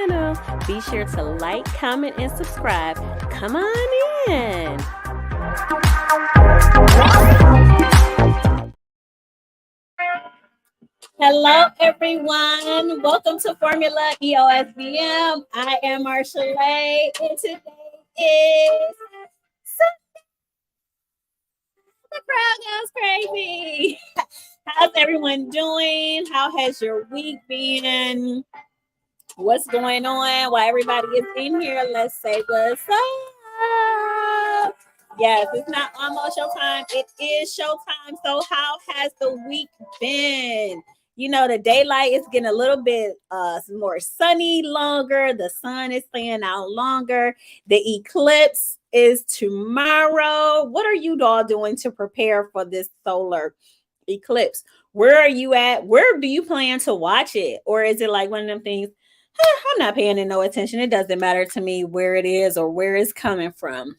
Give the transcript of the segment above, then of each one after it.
channel. Be sure to like, comment, and subscribe. Come on in. Hello, everyone. Welcome to Formula EOSBM. I am Marchel'e, and today is Sunday. The crowd goes crazy. How's everyone doing? How has your week been? What's going on? While everybody is in here, let's say what's up. Yes, it's not almost showtime. It is showtime. So how has the week been? You know, the daylight is getting a little bit more sunny longer. The sun is staying out longer. The eclipse is tomorrow. What are you all doing to prepare for this solar eclipse? Where are you at? Where do you plan to watch it? Or is it like one of them things? I'm not paying no attention. It doesn't matter to me where it is or where it's coming from.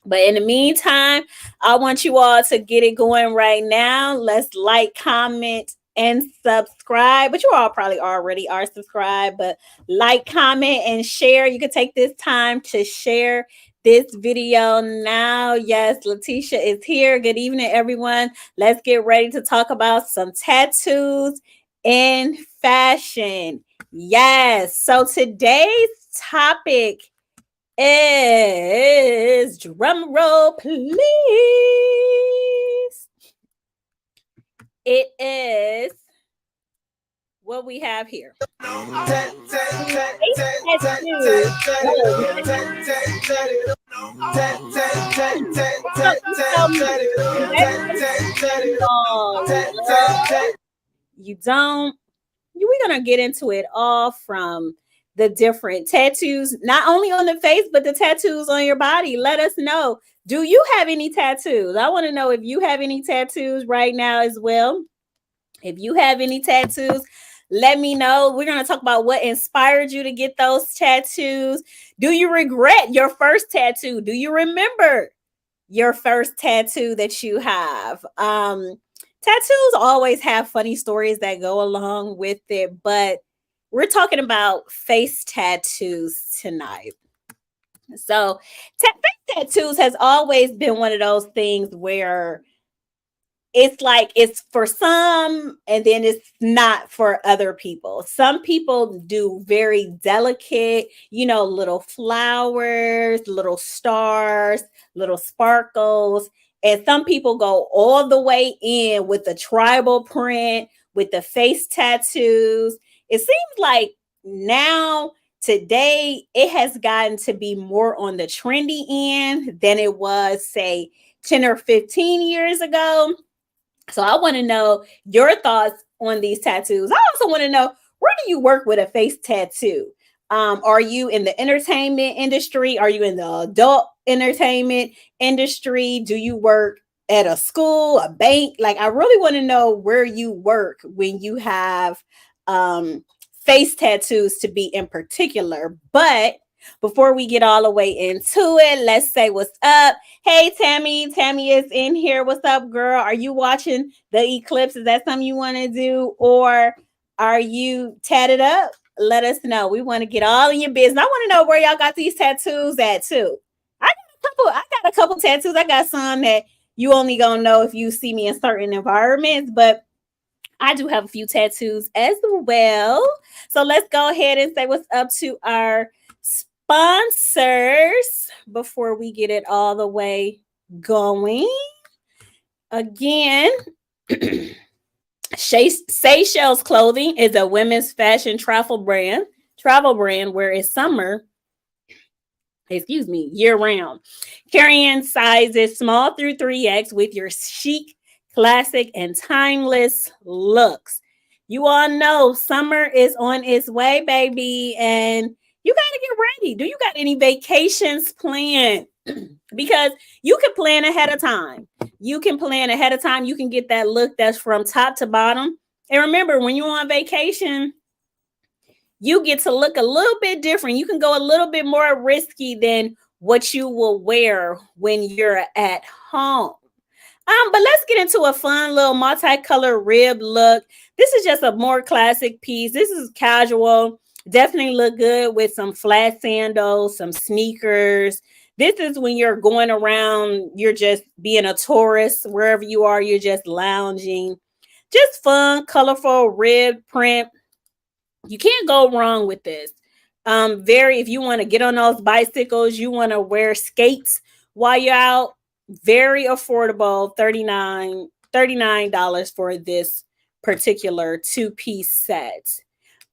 But in the meantime, I want you all to get it going right now. Let's like, comment, and subscribe. But you all probably already are subscribed. But like, comment, and share. You can take this time to share this video now. Yes, Letitia is here. Good evening, everyone. Let's get ready to talk about some tattoos in fashion. Yes. So today's topic is, drum roll, please. It is what we have here. You don't. We're going to get into it all from the different tattoos, not only on the face, but the tattoos on your body. Let us know. Do you have any tattoos? I want to know if you have any tattoos right now as well. If you have any tattoos, let me know. We're going to talk about what inspired you to get those tattoos. Do you regret your first tattoo? Do you remember your first tattoo that you have? Tattoos always have funny stories that go along with it, but we're talking about face tattoos tonight. So face tattoos has always been one of those things where it's like it's for some and then it's not for other people. Some people do very delicate, little flowers, little stars, little sparkles. And some people go all the way in with the tribal print, with the face tattoos. It seems like now, today, it has gotten to be more on the trendy end than it was, say, 10 or 15 years ago. So I want to know your thoughts on these tattoos. I also want to know, where do you work with a face tattoo? Are you in the entertainment industry? Are you in the adult entertainment industry? Do you work at a school, a bank? Like, I really want to know where you work when you have face tattoos, to be in particular. But before we get all the way into it, let's say what's up. Hey, Tammy. Tammy is in here. What's up, girl? Are you watching the eclipse? Is that something you want to do? Or are you tatted up? Let us know. We want to get all in your business. I want to know where y'all got these tattoos at too. I got a couple tattoos. I got some that you only gonna know if you see me in certain environments, but I do have a few tattoos as well. So let's go ahead and say what's up to our sponsors before we get it all the way going. Again, Seychelles Clothing is a women's fashion travel brand where it's summer, year round. Carrying sizes small through 3X with your chic, classic, and timeless looks. You all know summer is on its way, baby, and you got to get ready. Do you got any vacations planned? Because you can plan ahead of time. You can get that look that's from top to bottom. And remember, when you're on vacation, you get to look a little bit different. You can go a little bit more risky than what you will wear when you're at home. But let's get into a fun little multicolor rib look. This is just a more classic piece. This is casual. Definitely look good with some flat sandals, some sneakers. This is when you're going around, you're just being a tourist wherever you are, you're just lounging. Just fun, colorful, rib print. You can't go wrong with this. Very, if you want to get on those bicycles, you want to wear skates while you're out, very affordable, $39 for this particular two-piece set.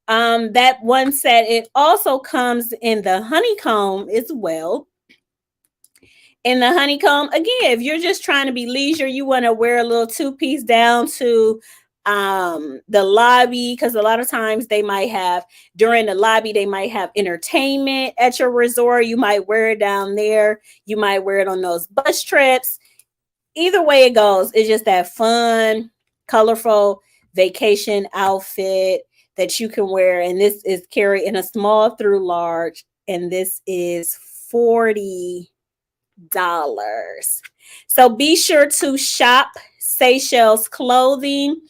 That one set, it also comes in the honeycomb as well. In the honeycomb, again, if you're just trying to be leisure, you want to wear a little two-piece down to the lobby, because a lot of times they might have, during the lobby, they might have entertainment at your resort. You might wear it down there. You might wear it on those bus trips. Either way it goes, it's just that fun, colorful vacation outfit that you can wear. And this is carried in a small through large. And this is $40. So be sure to shop Seychelles Clothing.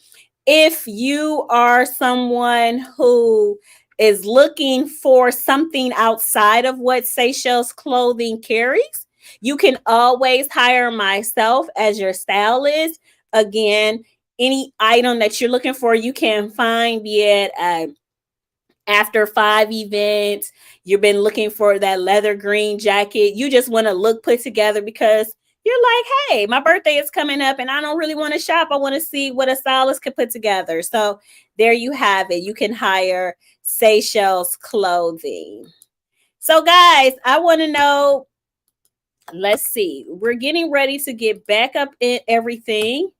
If you are someone who is looking for something outside of what Seychelles Clothing carries, you can always hire myself as your stylist. Again, any item that you're looking for, you can find, be it after 5 events, you've been looking for that leather green jacket. You just want to look put together because you're like, hey, my birthday is coming up and I don't really want to shop. I want to see what a stylist could put together. So there you have it. You can hire Seychelles Clothing. So guys, I want to know, let's see, we're getting ready to get back up in everything.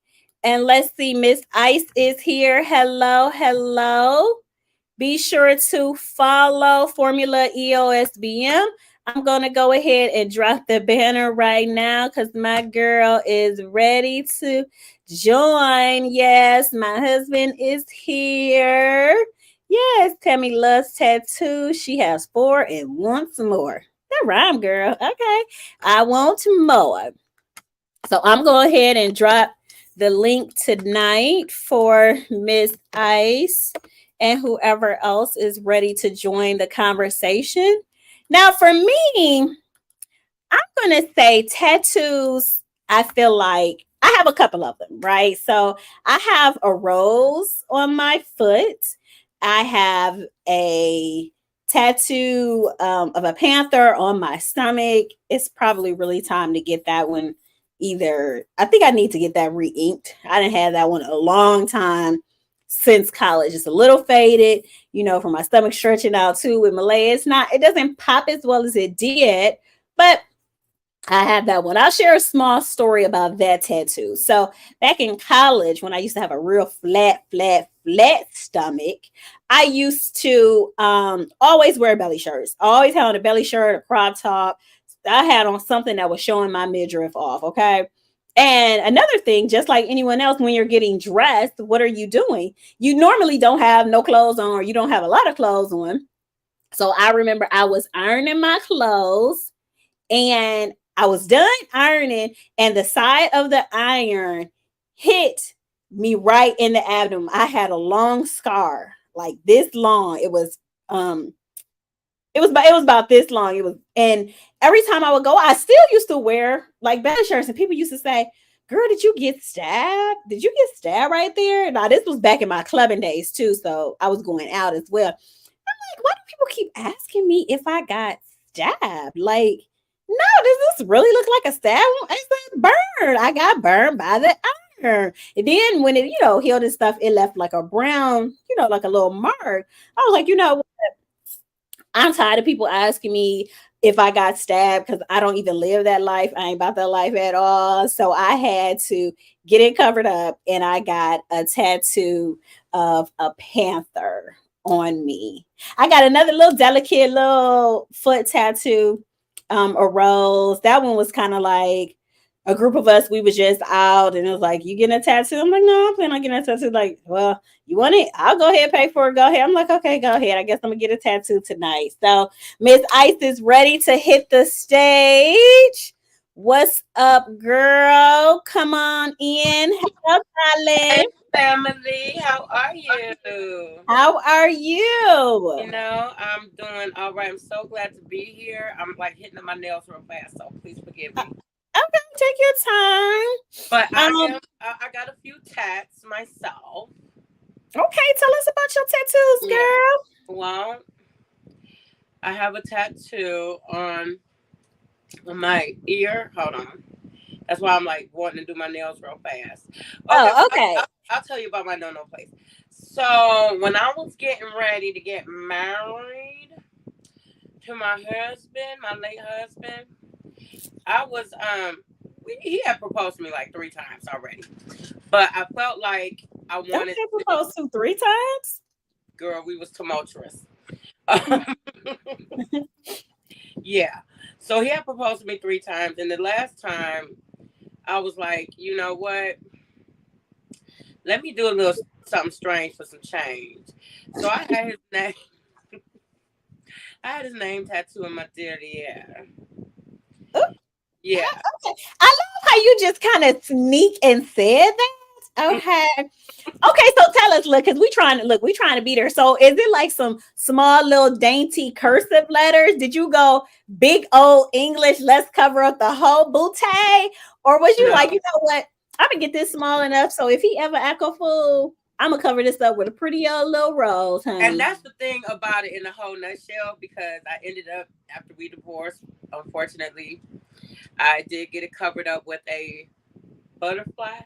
And let's see, Miss Ice is here. Hello, hello. Be sure to follow Formula EOSBM. I'm going to go ahead and drop the banner right now because my girl is ready to join. Yes, my husband is here. Yes, Tammy loves tattoos. She has 4 and wants more. That rhyme, girl. Okay. I want more. So I'm going ahead and drop the link tonight for Miss Ice and whoever else is ready to join the conversation. Now, for me, I'm going to say tattoos, I feel like I have a couple of them, right? So I have a rose on my foot. I have a tattoo of a panther on my stomach. It's probably really time to get that one either. I think I need to get that re-inked. I didn't have that one a long time since college. It's a little faded, from my stomach stretching out too with Malay. It doesn't pop as well as it did, but I have that one. I'll share a small story about that tattoo. So back in college, when I used to have a real flat stomach, I used to always wear belly shirts. I always had on a belly shirt, a crop top. I had on something that was showing my midriff off, okay? And another thing, just like anyone else, when you're getting dressed, what are you doing? You normally don't have no clothes on, or you don't have a lot of clothes on. So I remember I was ironing my clothes and I was done ironing, and the side of the iron hit me right in the abdomen. I had a long scar, like this long. It was about this long. And every time I would go, I still used to wear like belly shirts, and people used to say, "Girl, did you get stabbed? Did you get stabbed right there?" Now this was back in my clubbing days too, so I was going out as well. I'm like, why do people keep asking me if I got stabbed? Like, no, does this really look like a stab? I said burn. I got burned by the iron. And then when it, healed and stuff, it left like a brown, like a little mark. I was like, I'm tired of people asking me if I got stabbed because I don't even live that life. I ain't about that life at all. So I had to get it covered up, and I got a tattoo of a panther on me. I got another little delicate little foot tattoo, a rose. That one was kind of like a group of us. We was just out, and it was like, "You getting a tattoo?" I'm like, "No, I'm planning on getting a tattoo." Like, well, you want it? I'll go ahead and pay for it. Go ahead. I'm like, okay, go ahead. I guess I'm gonna get a tattoo tonight. So Miss Ice is ready to hit the stage. What's up, girl? Come on in. Hello, Hey darling. family, how are you? How are you? I'm doing all right. I'm so glad to be here. I'm like hitting my nails real fast, so please forgive Uh, me. Okay, take your time. But Um, I got a few tats myself. okay, tell us about your tattoos, Yeah. girl. Well, I have a tattoo on my ear. Hold on. That's why I'm like wanting to do my nails real fast. Okay, Oh, I'll, okay. I'll tell you about my no place. So when I was getting ready to get married to my husband, my late husband, I was he had proposed to me like 3 times already, but I felt like I wanted Okay, to. proposed to 3 times. Girl, we was tumultuous. Yeah, so he had proposed to me 3 times, and the last time I was like, you know what? Let me do a little something strange for some change. So I had his name tattoo in my derriere. Ooh, Yeah. I love how you just kind of sneak and said that. Okay. Okay, so tell us, look, because we trying to be there. So is it like some small little dainty cursive letters? Did you go big old English, let's cover up the whole bootay? Or was you like, No. you know what? I'm gonna get this small enough so if he ever act a fool, I'm gonna cover this up with a pretty old little rose, And honey. that's the thing about it in a whole nutshell because I ended up after we divorced, unfortunately, I did get it covered up with a butterfly.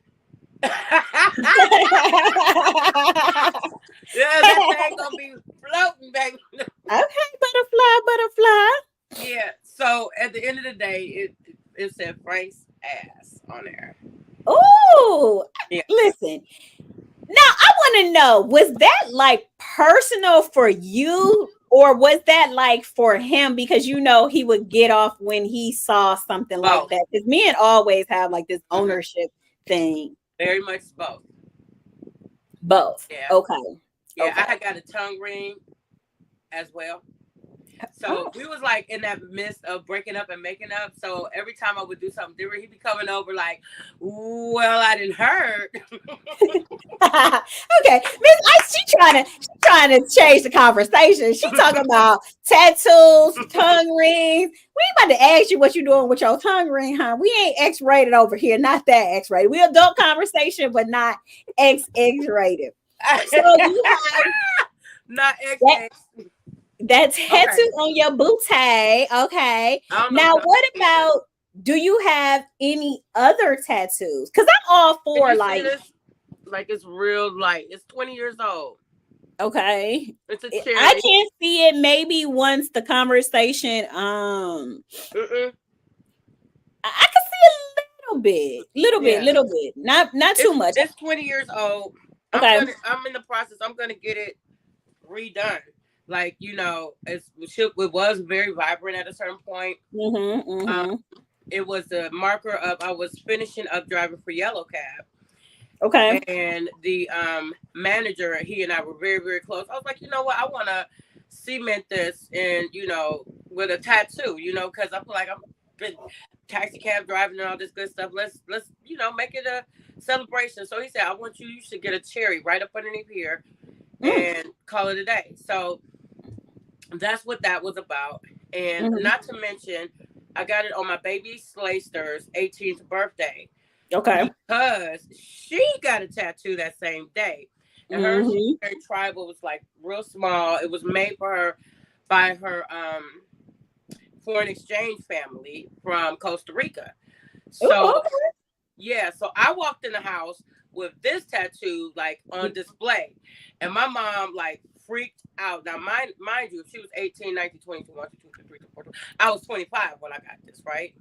Yeah, that thing gonna be floating, baby. Okay, butterfly, butterfly. Yeah. So at the end of the day, it said Frank's ass on there. Ooh, Yeah. listen. Now I want to know, was that like personal for you or was that like for him because you know he would get off when he saw something like Both. that? Because men always have like this Hmm. ownership thing. Very much both. Both. Yeah. Okay. Yeah. I Okay. had got a tongue ring as well. So Oh. we was like in that midst of breaking up and making up. So every time I would do something different, he'd be coming over like, "Well, I didn't hurt." Okay. She trying to change the conversation. She talking about tattoos, tongue rings. We ain't about to ask you what you doing with your tongue ring, huh? We ain't X-rated over here. Not that X-rated. We adult conversation, but not X-rated. So you have Not that XX. that Okay. tattoo on your bootay. Okay. I don't know Now, what else what either. about do you have any other tattoos? Because I'm all Can for you see like, this? Like it's real light. It's 20 years old. okay. It's a I cherry. can't see it maybe once the conversation Mm-mm. I can see a little bit, little bit, Yeah. little bit. Not too much. It's 20 years old. Okay. I'm in the process. I'm gonna get it redone. Like, it was very vibrant at a certain point. Mm-hmm. Um, Mm-hmm. it was the marker of I was finishing up driving for Yellow Cab, Okay. and the manager, he and I were very very close. I was like, you know what, I want to cement this and with a tattoo, because I feel like I've been taxi cab driving and all this good stuff. Let's make it a celebration. So he said, you should get a cherry right up underneath here Mm. and call it a day. So that's what that was about. And Mm-hmm. not to mention, I got it on my baby Slayster's 18th birthday Okay. because she got a tattoo that same day. And hers, she's Mm-hmm. very tribal, was like real small. It was made for her by her foreign exchange family from Costa Rica. Ooh, So yeah, so I walked in the house with this tattoo like on okay. display. And my mom like freaked out. Now mind you, if she was 18, 19, 20, 21, 22, 23, 24, I was 25 when I got this, right?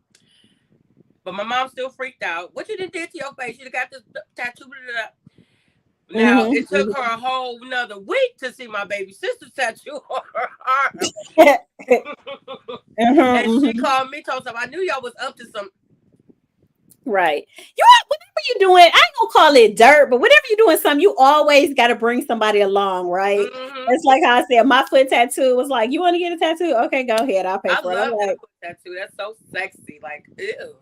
But my mom still freaked out. What you done did to your face? You done got this tattoo. Blah, blah, blah. Now Mm-hmm. it took her a whole another week to see my baby sister's tattoo on her arm. Mm-hmm. And she Mm-hmm. called me, told her I knew y'all was up to some. Right. Whatever you doing, I ain't gonna call it dirt, but whatever you're doing something, you always gotta bring somebody along, right? Mm-hmm. It's like how I said, my foot tattoo was like, you want to get a tattoo? Okay, go ahead, I'll pay I for it. I'm love that like, foot tattoo. That's so sexy. Like, ew.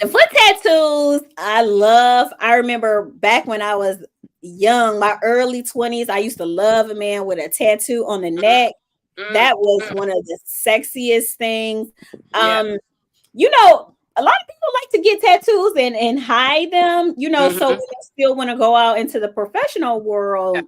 Foot tattoos, I remember back when I was young, my early 20s, I used to love a man with a tattoo on the Mm, neck. mm, That was mm. one of the sexiest things. Yeah. A lot of people like to get tattoos and hide them, so when Hmm. they still want to go out into the professional Yeah. world,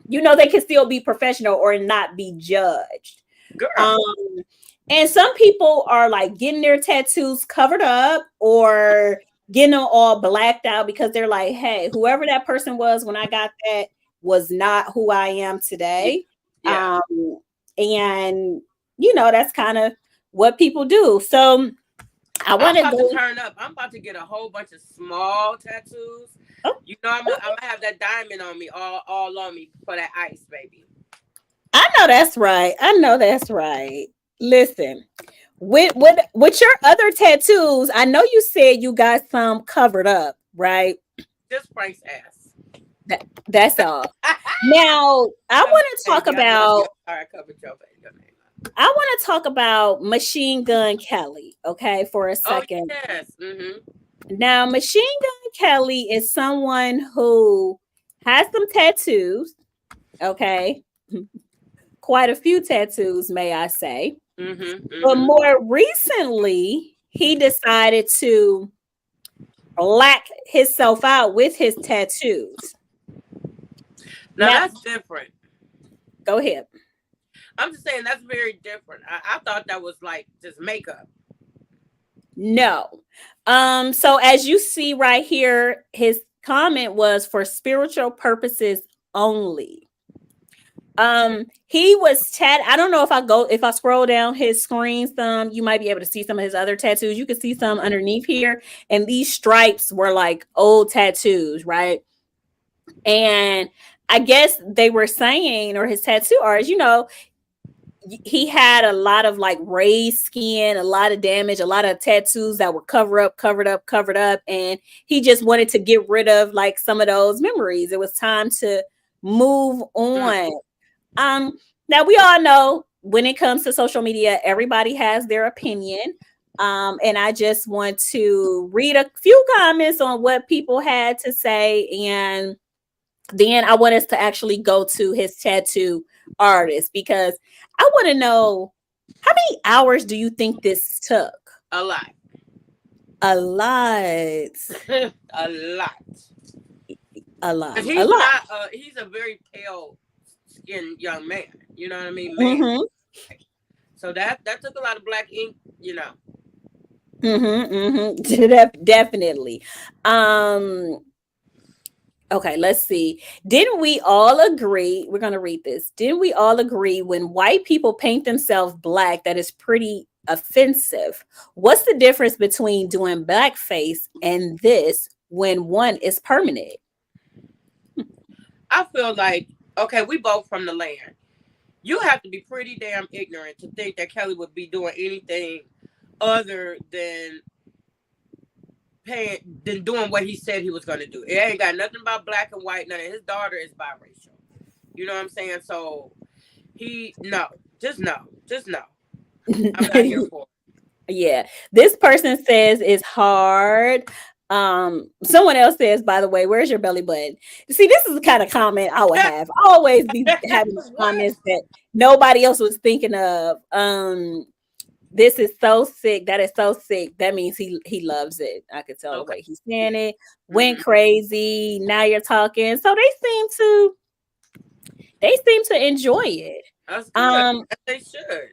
they can still be professional or not be judged. Girl. Um, and some people are like getting their tattoos covered up or getting them all blacked out because they're like, hey, whoever that person was when I got that was not who I am Yeah. today. Yeah. Um, and that's kind of what people do. So I I'm want to about to go. turn up. I'm about to get a whole bunch of small tattoos. Oh, You know, I'm gonna have that diamond on me, all on me for that ice, baby. I know that's right. I know that's right. Listen, with your other tattoos, I know you said you got some covered up, right? Just Frank's ass. That's all. Now, I love baby. I love you. I'm sorry I covered your name. I want to talk about Machine Gun Kelly, okay, for a Oh second. yes. Mm-hmm. Now, Machine Gun Kelly is someone who has some tattoos, okay? Quite a few tattoos, may I say. Mm-hmm. But Mm-hmm. more recently, he decided to black himself out with his tattoos. Now Now, that's different. go ahead. I'm just saying that's very different. I thought that was like just makeup. No. So as you see right here, his comment was for spiritual purposes only. He was I don't know if I scroll down his screen some, you might be able to see some of his other tattoos. You can see some underneath here, and these stripes were like old tattoos, right? And I guess they were saying, or his tattoo artist, he had a lot of like raised skin, a lot of damage, a lot of tattoos that were covered up. And he just wanted to get rid of like some of those memories. It was time to move Mm. on. Now we all know when it comes to social media, everybody has their opinion. And I just want to read a few comments on what people had to say, and then I want us to actually go to his tattoo artist because I want to know, how many hours do you think this took? A lot. A lot. A lot. A lot. 'Cause A he's lot. not. He's a very pale skinned young man. You know what I mean, man. Mm-hmm. So that took a lot of black ink. You know. Mm-hmm. Definitely. Um, okay, let's see. Didn't we all agree? We're gonna read this. Didn't we all agree when white people paint themselves black that is pretty offensive? What's the difference between doing blackface and this when one is permanent? I feel like okay, we both from the land. You have to be pretty damn ignorant to think that Kelly would be doing anything other than doing what he said he was going to do. It ain't got nothing about black and white. None of his daughter is biracial. You know what I'm saying? So just no. I'm not here for it. Yeah, this person says it's hard. Someone else says, by the way, where's your belly button? See, this is the kind of comment I would have. I always be having What? comments that nobody else was thinking of. This is so sick. That is so sick. That means he loves it. I could tell the Okay. way he's saying it. Went Mm-hmm. crazy. Now you're talking. So they seem to enjoy it. That's good. Um, They should.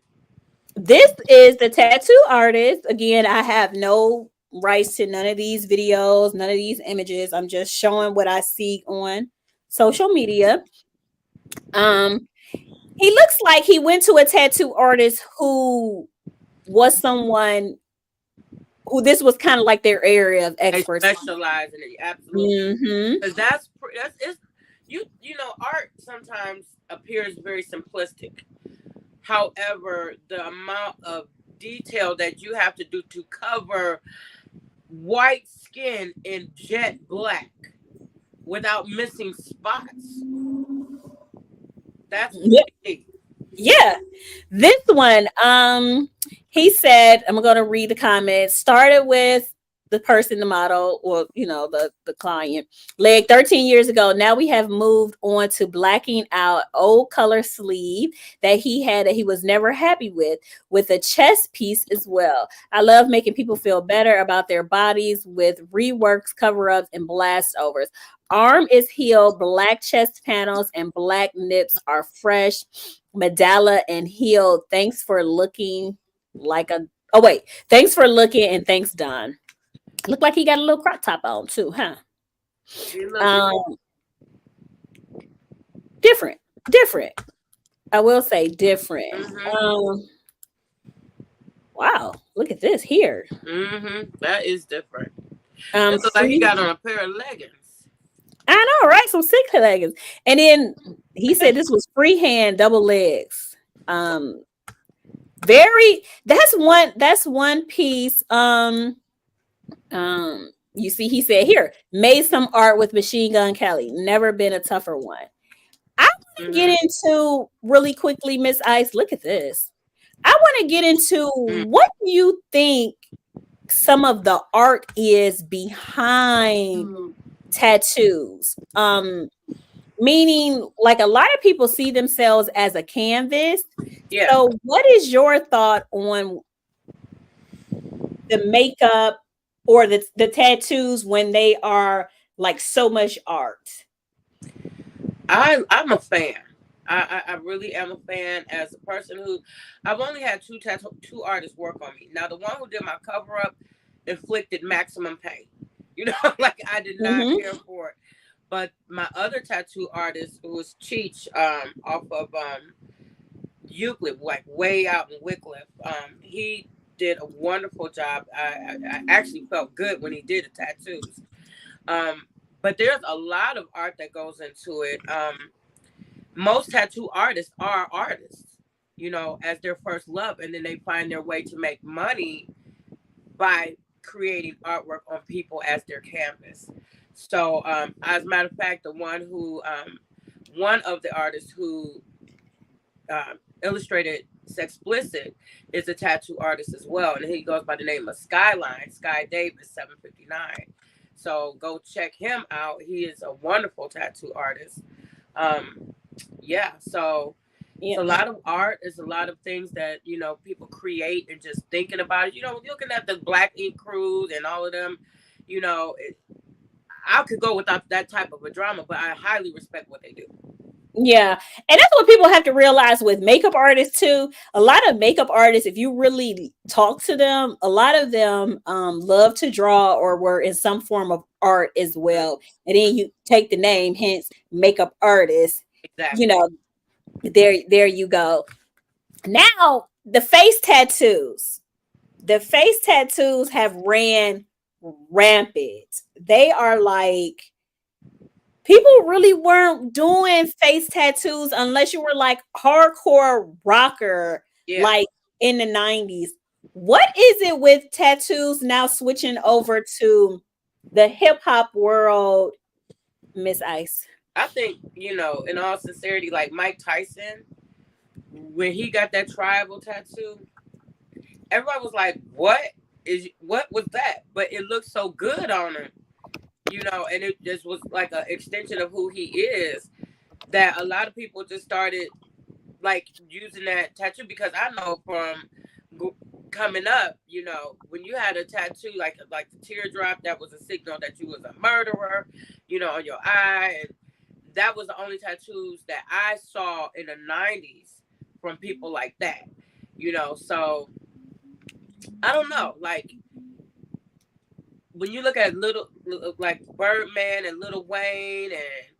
this is the tattoo artist. Again, I have no rights to none of these videos, none of these images. I'm just showing what I see on social media. Um, he looks like he went to a tattoo artist who was someone who this was kind of like their area of They expertise. specialize in it. Absolutely. Mm-hmm. Because that's it's you know art sometimes appears very simplistic. However, the amount of detail that you have to do to cover white skin in jet black without missing spots, that's Yeah, pretty. yeah. This one, he said, I'm gonna read the comments. Started with the person, the model, or the client. Leg 13 years ago. Now we have moved on to blacking out old color sleeve that he had that he was never happy with a chest piece as well. I love making people feel better about their bodies with reworks, cover-ups, and blast overs. Arm is healed, black chest panels and black nips are fresh. Medalla and healed. Thanks for looking like a oh wait. Thanks for looking and thanks, Don. Look like he got a little crop top on too, huh? Um different. Different. I will say different. Wow, look at this here. That is different. It looks like he got on a pair of leggings. I know, right? Some sick leggings. And then he said this was freehand double legs. Very that's one piece. You see, he said here, made some art with Machine Gun Kelly. Never been a tougher one. I want to get into really quickly, Miss Ice. Look at this. I want to get into what do you think some of the art is behind tattoos? Meaning, like a lot of people see themselves as a canvas. Yeah. So, what is your thought on the makeup or the tattoos when they are like so much art? I'm a fan. I really am a fan. As a person who, I've only had two artists work on me. Now, the one who did my cover up inflicted maximum pain. Like I did not care for it. But my other tattoo artist, who was Cheech, off of Euclid, like way out in Wycliffe, he did a wonderful job. I actually felt good when he did the tattoos. But there's a lot of art that goes into it. Most tattoo artists are artists, as their first love, and then they find their way to make money by creating artwork on people as their canvas. So, as a matter of fact, one of the artists who illustrated Sexplicit is a tattoo artist as well, and he goes by the name of Sky Davis 759. So go check him out. He is a wonderful tattoo artist. So it's a lot of art. It's a lot of things that people create and just thinking about it. Looking at the Black Ink Crews and all of them, I could go without that type of a drama, but I highly respect what they do. Yeah. And that's what people have to realize with makeup artists too. A lot of makeup artists, if you really talk to them, a lot of them love to draw or were in some form of art as well. And then you take the name, hence makeup artist. Exactly. There you go. Now the face tattoos. The face tattoos have ran rampant. They are like, people really weren't doing face tattoos unless you were like hardcore rocker, like in the 90s. What is it with tattoos now switching over to the hip hop world, Miss Ice? I think, in all sincerity, like Mike Tyson, when he got that tribal tattoo, everybody was like, what was that? But it looked so good on him. And it just was like an extension of who he is, that a lot of people just started like using that tattoo, because I know from coming up, when you had a tattoo like the teardrop, that was a signal that you was a murderer, on your eye, and that was the only tattoos that I saw in the 90s from people like that, so I don't know, like, when you look at little like Birdman and Lil Wayne and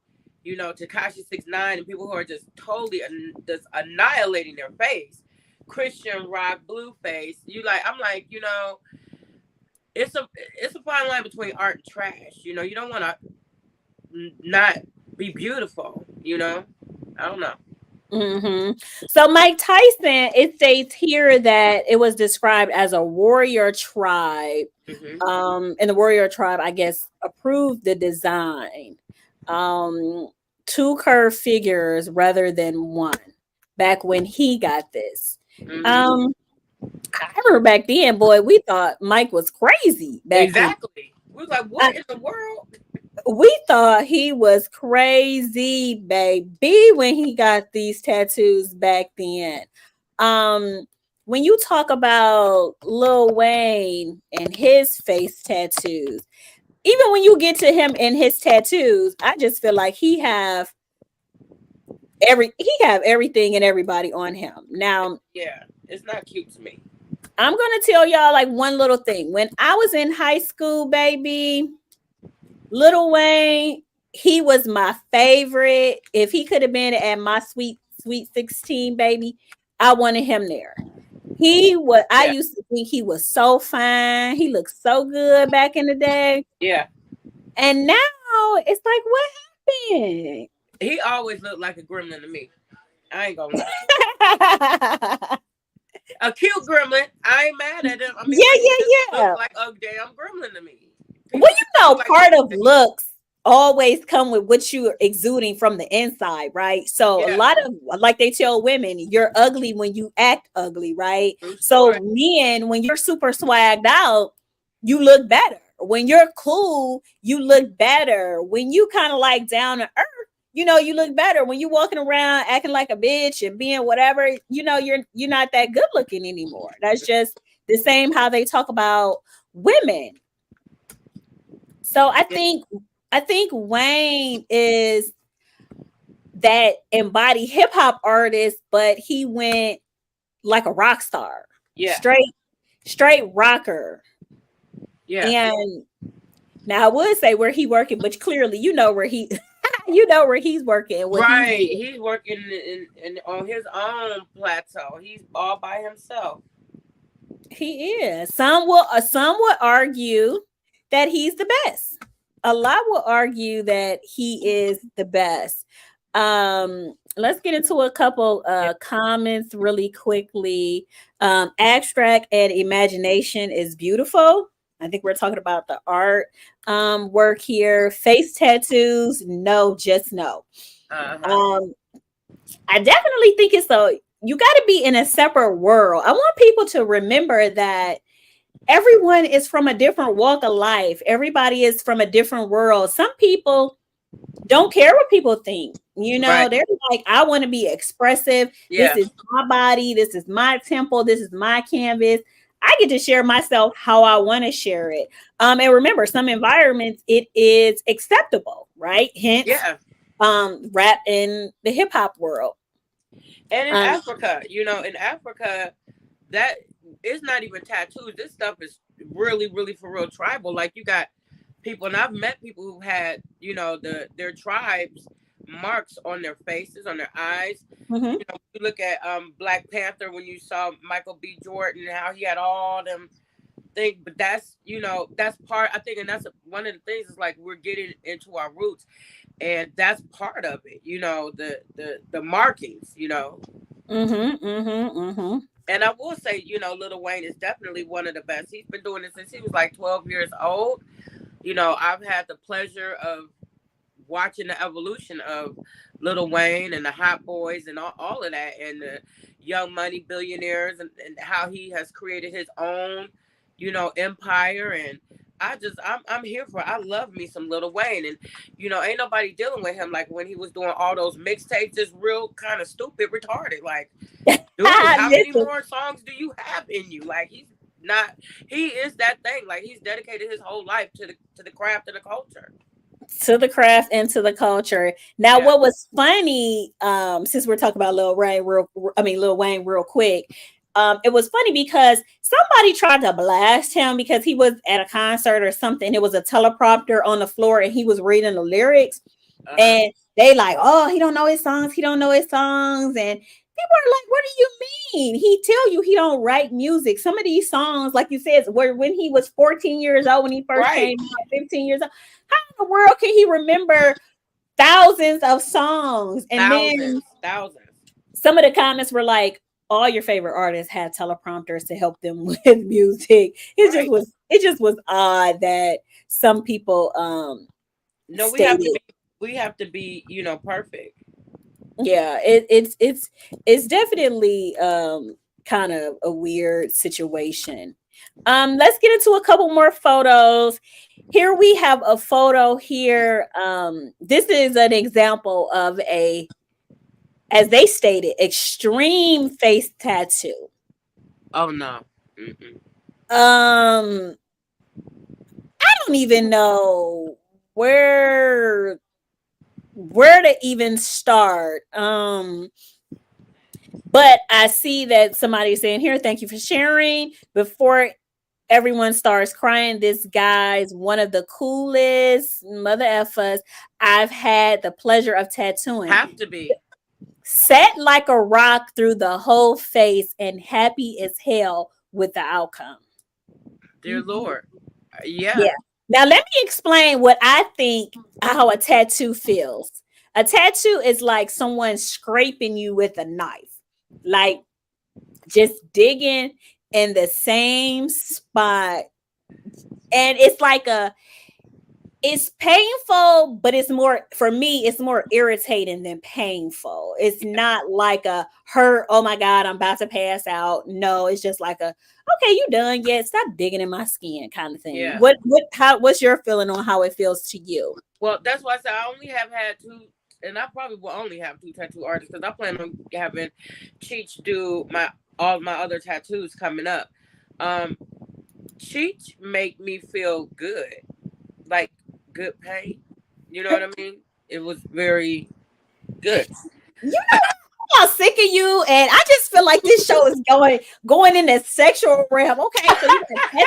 Tekashi 6ix9ine and people who are just totally just annihilating their face, Christian rock, Blueface, I'm like, it's a fine line between art and trash. You don't want to not be beautiful. I don't know. So Mike Tyson, it states here that it was described as a warrior tribe. And the warrior tribe, I guess, approved the design. 2 curved figures rather than one back when he got this. I remember back then, boy, we thought Mike was crazy back then. Exactly. We was like, what in the world? We thought he was crazy, baby, when he got these tattoos back then. Um, when you talk about Lil Wayne and his face tattoos, even when you get to him and his tattoos, I just feel like he have everything and everybody on him. Now, Yeah, it's not cute to me. I'm gonna tell y'all like one little thing. When I was in high school, baby, Lil Wayne, he was my favorite. If he could have been at my sweet 16, baby, I wanted him there. He was, I Yeah, used to think he was so fine. He looked so good back in the day. yeah. And now it's like, what happened? He always looked like a gremlin to me. I ain't gonna lie. Yeah, A cute gremlin. I ain't mad at him. I mean, but he yeah, just yeah. looked like a damn gremlin to me. Well, People you just know, look like part of gremlins. looks always come with what you're exuding from the inside, right? So a Yeah, lot of like they tell women, you're ugly when you act ugly, right? true So story. men, when you're super swagged out, you look better. When you're cool, you look better. When you kind of like down to earth, you look better. When you walking around acting like a bitch and being whatever, you're not that good looking anymore. That's just the same how they talk about women. So Yeah, I think Wayne is that embodied hip hop artist, but he went like a rock star, yeah, straight rocker. yeah. And now I would say where he working, but clearly you know where he you know where he's working, what he's Right. doing. He's working in on his own plateau. He's all by himself. He is. Some will argue that he's the best. A lot will argue that he is the best. Let's get into a couple Yeah. comments really quickly. Abstract and imagination is beautiful. I think we're talking about the art work here. Face tattoos, no, just no. Uh-huh. Um, I definitely think it's a you got to be in a separate world. I want people to remember that everyone is from a different walk of life. Everybody is from a different world. Some people don't care what people think. Right. They're like, I want to be expressive. This Yeah. is my body. This is my temple. This is my canvas. I get to share myself how I want to share it. And remember, some environments it is acceptable, right? Hence, Yeah. rap in the hip hop world. And in Um, Africa, in Africa, that is not even tattoos. This stuff is really, really for real tribal. Like you got people, and I've met people who had, their tribes marks on their faces, on their eyes. mhm. You look at Black Panther when you saw Michael B. Jordan, how he had all them things, but that's part I think, and that's one of the things is like we're getting into our roots, and that's part of it. The markings. Mhm. Mhm. Mhm. And I will say, Lil Wayne is definitely one of the best. He's been doing this since he was like 12 years old. I've had the pleasure of watching the evolution of Lil Wayne and the Hot Boys and all of that, and the Young Money billionaires, and how he has created his own, empire. And I'm here for it. I love me some Lil Wayne, and ain't nobody dealing with him like when he was doing all those mixtapes, just real kind of stupid, retarded. Like, dude, how many Listen, more songs do you have in you? Like, he is that thing. Like, he's dedicated his whole life to the craft and the culture. to the craft and to the culture. Now, Yeah. what was funny, since we're talking about Lil Wayne real quick, it was funny because somebody tried to blast him because he was at a concert or something. It was a teleprompter on the floor and he was reading the lyrics, Uh-huh. and they like, oh, he don't know his songs. He don't know his songs, and people are like, what do you mean? He tell you he don't write music. Some of these songs, like you said, were when he was 14 years old, when he first Right. came out, 15 years old. How in the world can he remember thousands of songs? And then Thousands. some of the comments were like, all your favorite artists had teleprompters to help them with music. Right. It just was odd that some people No, stated, we have to be, perfect. yeah, it's definitely kind of a weird situation. Let's get into a couple more photos. Here we have a photo here. This is an example of a, as they stated, extreme face tattoo. Oh no. Mm-mm. I don't even know where to even start. But I see that somebody's saying here, thank you for sharing. Before everyone starts crying, this guy's one of the coolest mother effers I've had the pleasure of tattooing. Have to be. Set like a rock through the whole face and happy as hell with the outcome. Dear Lord. Yeah. Yeah. Now let me explain what I think how a tattoo feels. A tattoo is like someone scraping you with a knife. Like just digging in the same spot. And it's like it's painful, but it's more, for me, it's more irritating than painful. It's not like a hurt, oh my God, I'm about to pass out. No, it's just like a, okay, you done yet? Stop digging in my skin kind of thing. Yeah. What's your feeling on how it feels to you? Well, that's why I said I only have had two, and I probably will only have two tattoo artists because I plan on having Cheech do all my other tattoos coming up. Cheech make me feel good, like good pain. You know what I mean? It was very good. You know, I'm sick of you, and I just feel like this show is going in the sexual realm. Okay, so you got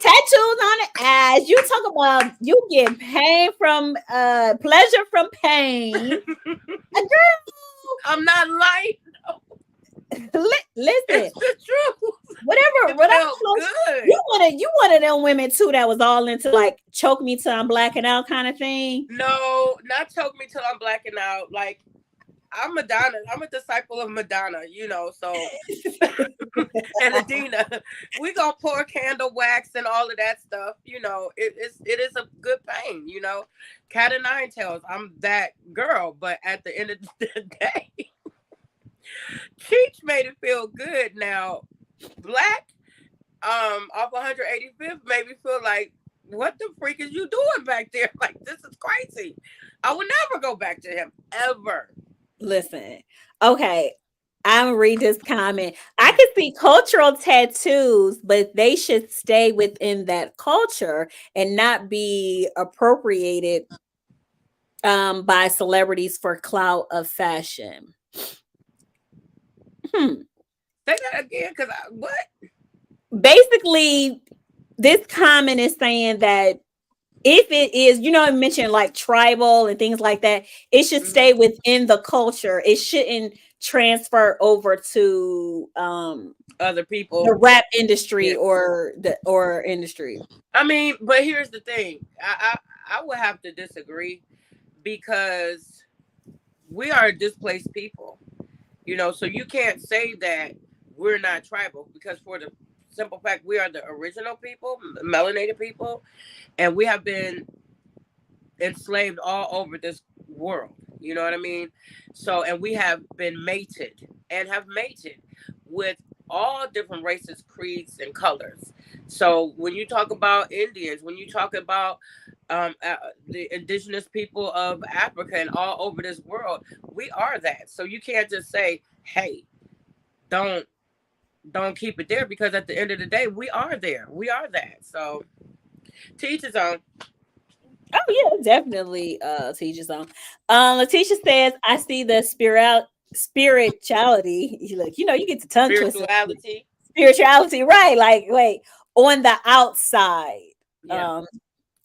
tattoos on the ass. You talk about you get pain from pleasure from pain. Girl, I'm not lying. listen, It's the truth. whatever. Good. You one of them women too that was all into like choke me till I'm blacking out kind of thing. No, not choke me till I'm blacking out. Like I'm Madonna. I'm a disciple of Madonna, you know. So and Adina, we gonna pour candle wax and all of that stuff. You know, it is a good pain. You know, cat of nine tails. I'm that girl, but at the end of the day, Cheech made it feel good. Now, Black, off 185th made me feel like, what the freak is you doing back there? Like, this is crazy. I would never go back to him ever. Listen, okay. I'm gonna read this comment. I can see cultural tattoos, but they should stay within that culture and not be appropriated by celebrities for clout of fashion. Say that again, because what? Basically, this comment is saying that if it is, I mentioned like tribal and things like that, it should stay within the culture. It shouldn't transfer over to other people, the rap industry or industry. I mean, but here's the thing. I would have to disagree because we are displaced people. So you can't say that we're not tribal because for the simple fact we are the original people, melanated people, and we have been enslaved all over this world. You know what I mean? So, and we have been mated and have mated with all different races, creeds, and colors. So when you talk about Indians, when you talk about the indigenous people of Africa and all over this world, we are that. So you can't just say, hey, don't keep it there, because at the end of the day, we are there. We are that. So teach his own. Oh yeah, definitely teaches on. Letitia says, I see the spirituality. You get the tongue twisted. Spirituality, right? Like, wait, on the outside. Yeah.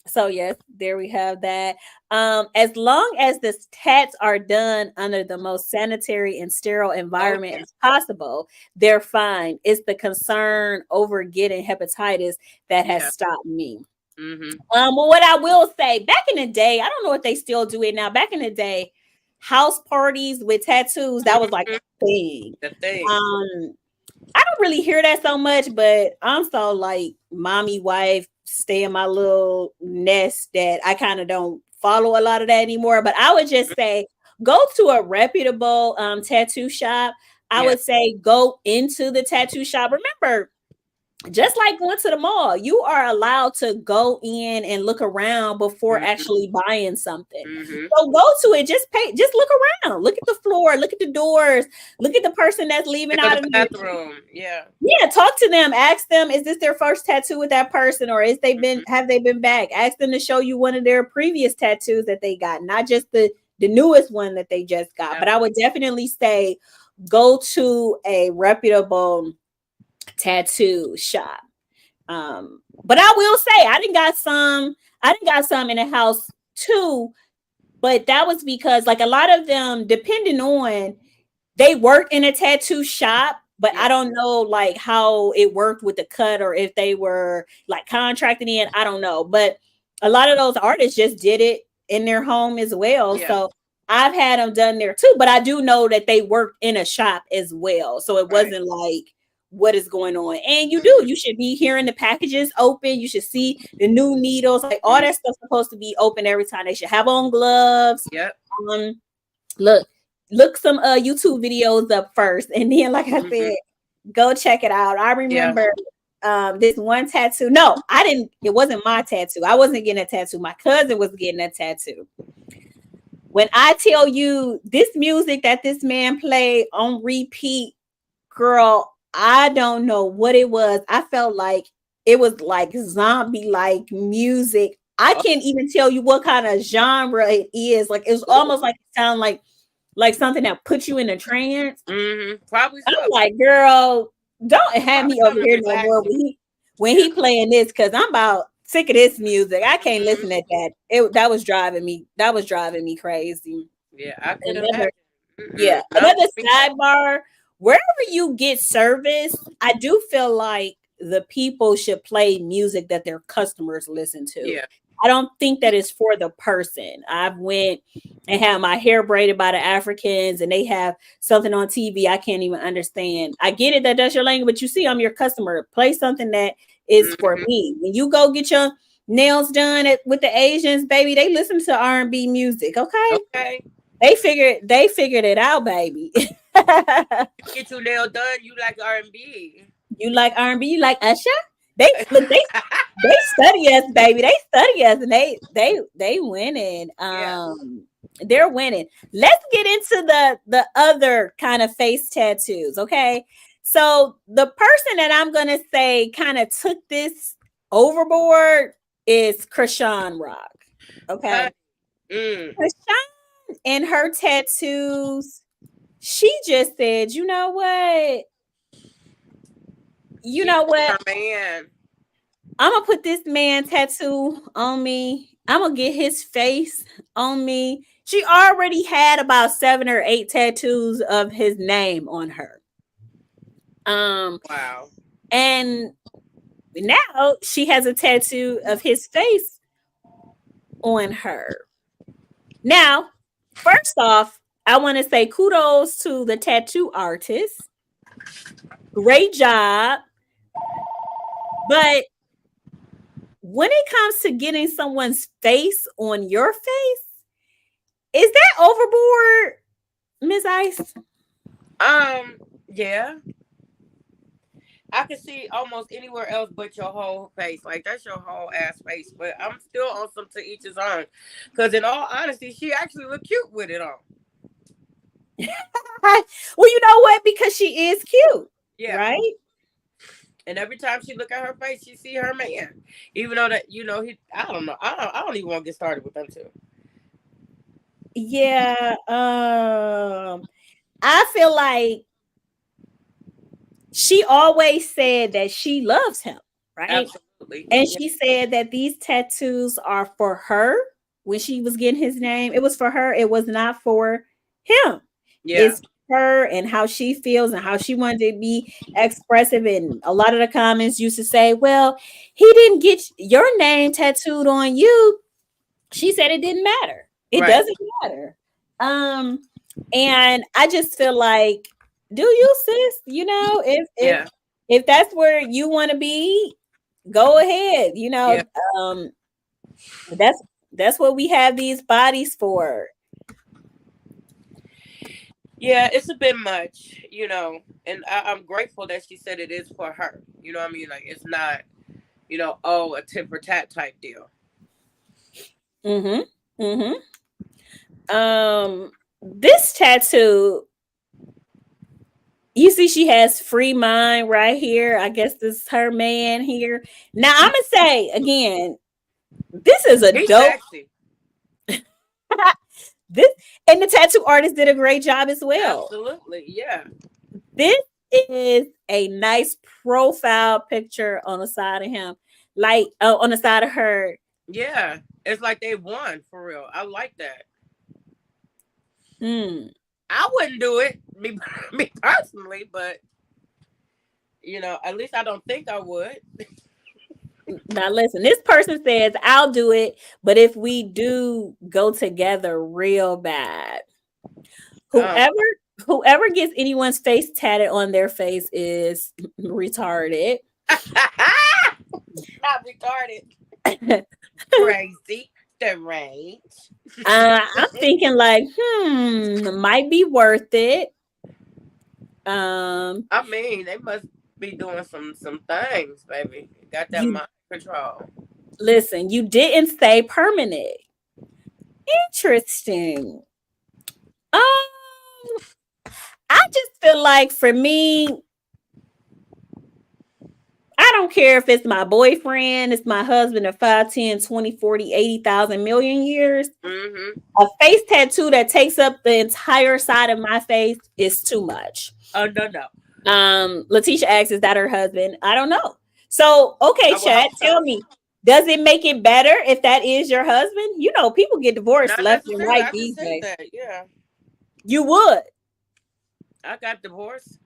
So yes, there we have that. As long as the tats are done under the most sanitary and sterile environment as possible, they're fine. It's the concern over getting hepatitis that has stopped me. Well, what I will say, back in the day, I don't know if they still do it now. Back in the day, house parties with tattoos, that was like a thing. The thing. I don't really hear that so much, but I'm so like mommy, wife, stay in my little nest that I kind of don't follow a lot of that anymore. But I would just say go to a reputable tattoo shop. I would say go into the tattoo shop. Remember, just like going to the mall, you are allowed to go in and look around before actually buying something. So go to it, just look around, look at the floor, look at the doors, look at the person that's leaving out of the bathroom. Yeah, talk to them, ask them, is this their first tattoo with that person, or have they been back? Ask them to show you one of their previous tattoos that they got, not just the newest one that they just got. But I would definitely say go to a reputable tattoo shop. But I will say I didn't got some in the house too, but that was because like a lot of them, depending on, they work in a tattoo shop, but I don't know like how it worked with the cut or if they were like contracted in. I don't know, but a lot of those artists just did it in their home as well. So I've had them done there too, but I do know that they worked in a shop as well. So it wasn't like what is going on. And you should be hearing the packages open. You should see the new needles, like all that stuff's supposed to be open every time. They should have on gloves. Look some YouTube videos up first, and then like I said, go check it out. I remember this one tattoo. No, I didn't. It wasn't my tattoo. I wasn't getting a tattoo. My cousin was getting a tattoo. When I tell you this music that this man played on repeat, girl, I don't know what it was. I felt like it was like zombie-like music. I can't even tell you what kind of genre it is. Like it was almost like it sounded like something that put you in a trance. Probably so. I'm like, girl, don't have me over here no more when he playing this, because I'm about sick of this music. I can't listen to that. That was driving me crazy. Yeah, I could imagine. Yeah, another sidebar. Wherever you get service, I do feel like the people should play music that their customers listen to. Yeah. I don't think that is for the person. I've went and had my hair braided by the Africans, and they have something on TV I can't even understand. I get it that that's your language, but you see, I'm your customer. Play something that is for me. When you go get your nails done with the Asians, baby, they listen to R&B music. Okay. They figured it out, baby. Get your nail done. You like R&B. You like R&B. You like Usher. They study us, baby. They study us, and they winning. They're winning. Let's get into the other kind of face tattoos. Okay, so the person that I'm gonna say kind of took this overboard is Krishan Rock. Okay, Krishan and her tattoos. She just said, you know what? Man. I'm gonna put this man tattoo on me. I'm gonna get his face on me. She already had about 7 or 8 tattoos of his name on her. Wow. And now she has a tattoo of his face on her. Now, first off, I want to say kudos to the tattoo artist. Great job. But when it comes to getting someone's face on your face, is that overboard, Ms. Ice? Yeah. I can see almost anywhere else but your whole face. Like, that's your whole ass face. But I'm still on some to each his own. Because in all honesty, she actually looked cute with it on. Well, you know what? Because she is cute. Yeah. Right? And every time she look at her face, she see her man. Even though that, I don't know. I don't even want to get started with them two. Yeah. I feel like she always said that she loves him, right? Absolutely. And she said that these tattoos are for her. When she was getting his name, it was for her. It was not for him. Yeah. It's her and how she feels and how she wanted to be expressive. And a lot of the comments used to say, well, he didn't get your name tattooed on you. She said it didn't matter. It doesn't matter. And I just feel like, do you, sis? If that's where you want to be, go ahead. That's what we have these bodies for. Yeah, it's a bit much, and I'm grateful that she said it is for her. You know what I mean? Like it's not, oh, a tit for tat type deal. Mm-hmm. Mm-hmm. This tattoo, you see, she has free mind right here. I guess this is her man here. Now I'm gonna say again, this is a He's dope. sexy. This and the tattoo artist did a great job as well. Absolutely. Yeah. This is a nice profile picture on the side of him, like on the side of her. Yeah. It's like they won for real. I like that. Hmm. I wouldn't do it, me, me personally, but at least I don't think I would. Now listen, this person says I'll do it, but if we do go together real bad, Um, whoever whoever gets anyone's face tatted on their face is retarded. not retarded. uh, Crazy. Deranged. I'm thinking like, might be worth it. I mean, they must be doing some things, baby. Got that You mind control. listen, you didn't say permanent. Interesting. Um, I just feel like for me, I don't care if it's my boyfriend, it's my husband of 5, 10, 20, 40, 80,000 million years. Mm-hmm. A face tattoo that takes up the entire side of my face is too much. Oh no, no. Letitia asks, is that her husband? I don't know. So, okay, I would Chad, hope tell so. me, does it make it better if that is your husband? You know, people get divorced Not left and necessarily. right I just these said days. that. Yeah, You would. I got divorced,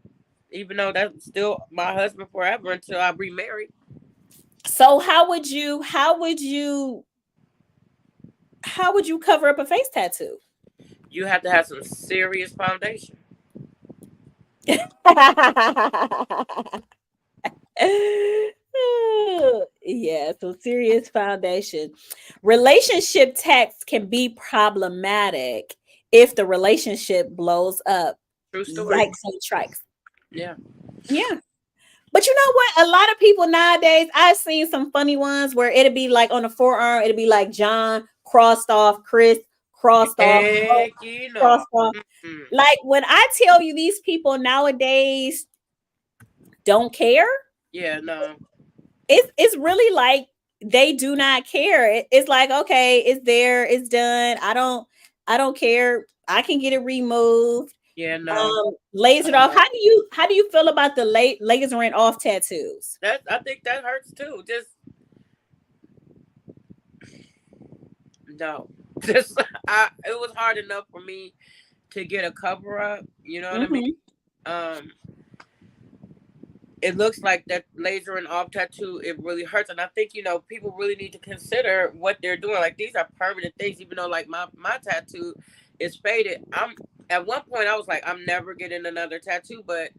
even though that's still my husband forever until I remarry. So how would you cover up a face tattoo? You have to have some serious foundation. Yeah, so serious foundation. Relationship tax can be problematic if the relationship blows up. True story. Yikes on tracks. Yeah. Yeah. But you know what? A lot of people nowadays, I've seen some funny ones where it'll be like on the forearm, it'll be like John crossed off, Chris crossed off, Mo Heck, crossed off. Mm-mm. Like when I tell you these people nowadays don't care, Yeah, no. it's really like they do not care. It's like, okay, it's there, it's done. I don't care. I can get it removed, Yeah, no. lasered off. How do you feel about the lasering off tattoos? I think that hurts too. Just no. Just it was hard enough for me to get a cover up. You know what I mean? Hmm. Um, it looks like that lasering off tattoo, it really hurts, and I think people really need to consider what they're doing. Like these are permanent things, even though like my tattoo is faded. I'm At one point I was like, I'm never getting another tattoo, but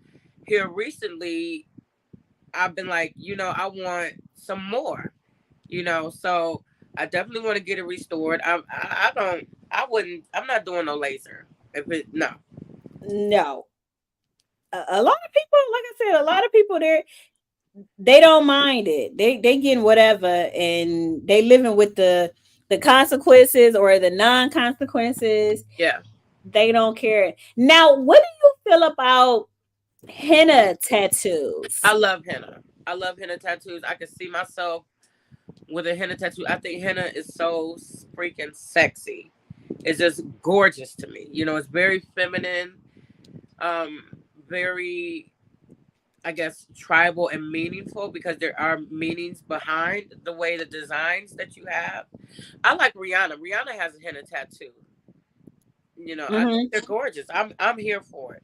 here recently I've been like, I want some more, so I definitely want to get it restored. I don't, I wouldn't, I'm not doing no laser. If it, no. No. A lot of people, like I said, a lot of people they don't mind it. They getting whatever and they living with the consequences or the non-consequences. Yeah. They don't care. Now, what do you feel about henna tattoos? I love henna. I love henna tattoos. I can see myself with a henna tattoo. I think henna is so freaking sexy. It's just gorgeous to me. It's very feminine, um, very, I guess, tribal and meaningful because there are meanings behind the way the designs that you have. I like Rihanna. Rihanna has a henna tattoo. I think Mm-hmm. they're gorgeous. I'm here for it.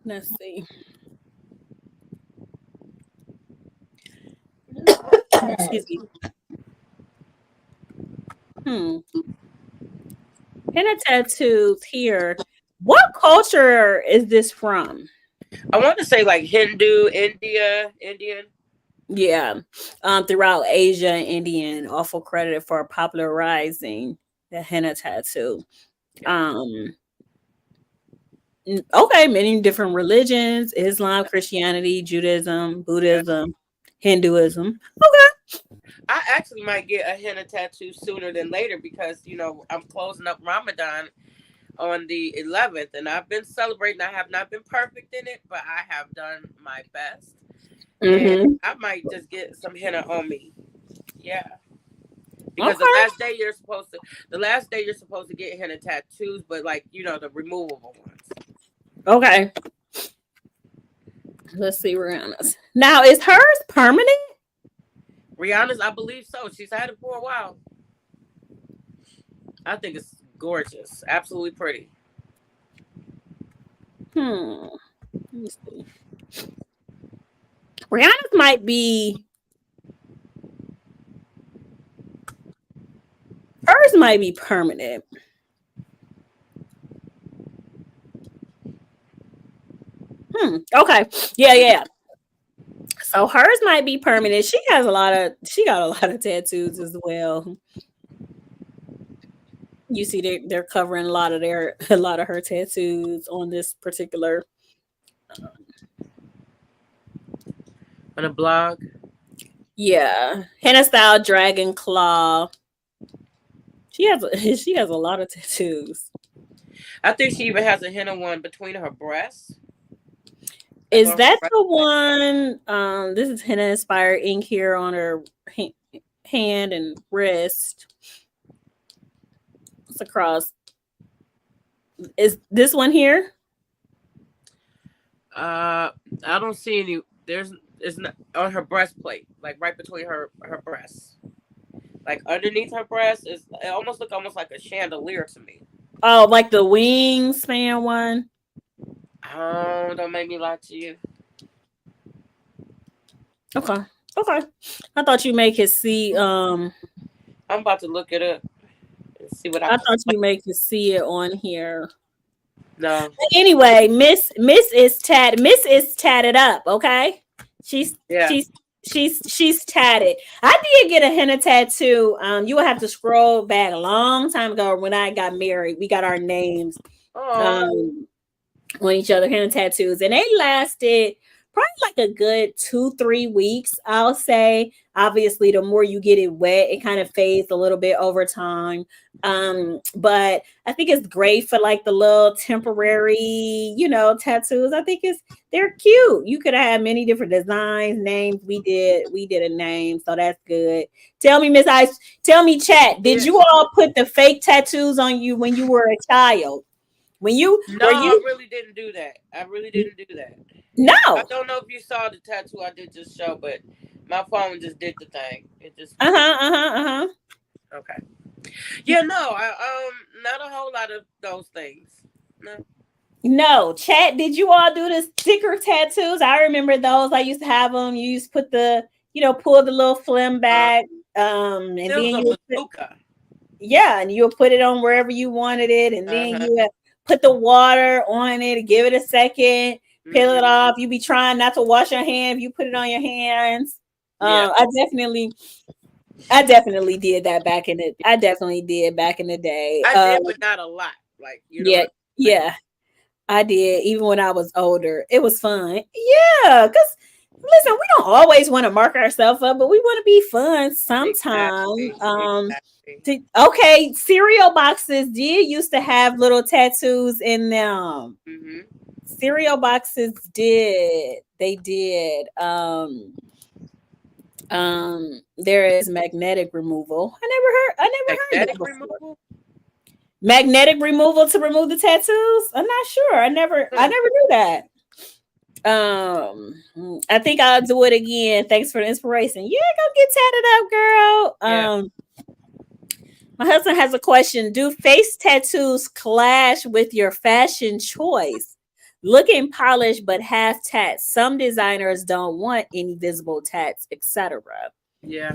Let's see. Excuse me. Hmm. Henna tattoos here. What culture is this from? I want to say like Hindu, Indian. Yeah, throughout Asia, Indian, awful credited for popularizing the henna tattoo. Yeah. Um, okay, many different religions: Islam, Christianity, Judaism, Yeah. Buddhism, Hinduism. Okay. I actually might get a henna tattoo sooner than later because I'm closing up Ramadan on the 11th, and I've been celebrating. I have not been perfect in it, but I have done my best, and Mm-hmm. I might just get some henna on me. Yeah, because Okay. the last day you're supposed to get henna tattoos, but like the removable ones. Okay. Let's see Rihanna's. Now, is hers permanent? Rihanna's, I believe so. She's had it for a while. I think it's gorgeous, absolutely pretty. Hmm. Let me see. Rihanna's might be hers might be permanent. Okay. Yeah, yeah. So hers might be permanent. She got a lot of tattoos as well. You see they're covering a lot of her tattoos on this particular. On a blog. Yeah. Henna style dragon claw. She has a lot of tattoos. I think she even has a henna one between her breasts, like Is on her that the breastplate. one? This is henna inspired ink here on her hand and wrist. It's across. Is this one here? I don't see any. It's not on her breastplate, like right between her breasts, like underneath her breast. It almost like a chandelier to me. Oh, like the wingspan one. Oh, don't make me lie to you. Okay. Okay. I thought you make it see. I'm about to look it up and see what I I can thought find. you make it see it on here. No, But anyway, Miss is tatted up. Okay. She's yeah. she's she's tatted. I did get a henna tattoo. You would have to scroll back a long time ago when I got married. We got our names. Oh, Um, on each other, henna tattoos, and they lasted probably like a good 2-3 weeks, I'll say. Obviously, the more you get it wet, it kind of fades a little bit over time. But I think it's great for like the little temporary, tattoos. I think they're cute. You could have many different designs, names. We did a name, so that's good. Tell me, Miss Ice, tell me, chat, did yeah. you all put the fake tattoos on you when you were a child? When you No, were I you really didn't do that. I really didn't do that. I no. don't know if you saw the tattoo I did just show, but my phone just did the thing. It just Uh-huh, uh-huh, uh-huh. okay. Yeah, no, not a whole lot of those things. No. No, chat. Did you all do the sticker tattoos? I remember those. I used to have them. You used to put pull the little phlegm back. And It was then a bazooka. and you'll put it on wherever you wanted it, and then Uh-huh. you put the water on it, give it a second, peel it Hmm. off. You be trying not to wash your hands. You put it on your hands. Yeah. I definitely did that back in it. I definitely did back in the day. I did, but not a lot. Like, you know Yeah, what I'm saying? yeah. I did, even when I was older. It was fun. Yeah, because listen, we don't always want to mark ourselves up, but we want to be fun sometime. Exactly. Exactly. Okay, cereal boxes did used to have little tattoos in them. Hmm. Cereal boxes did. They did. There is magnetic removal. I never heard that Magnetic before. removal? Magnetic removal to remove the tattoos? I'm not sure. I Hmm. never knew that. I think I'll do it again. Thanks for the inspiration. Yeah, go get tatted up, girl. Yeah. My husband has a question. Do face tattoos clash with your fashion choice? Looking polished but half tats. Some designers don't want any visible tats, etc. Yeah.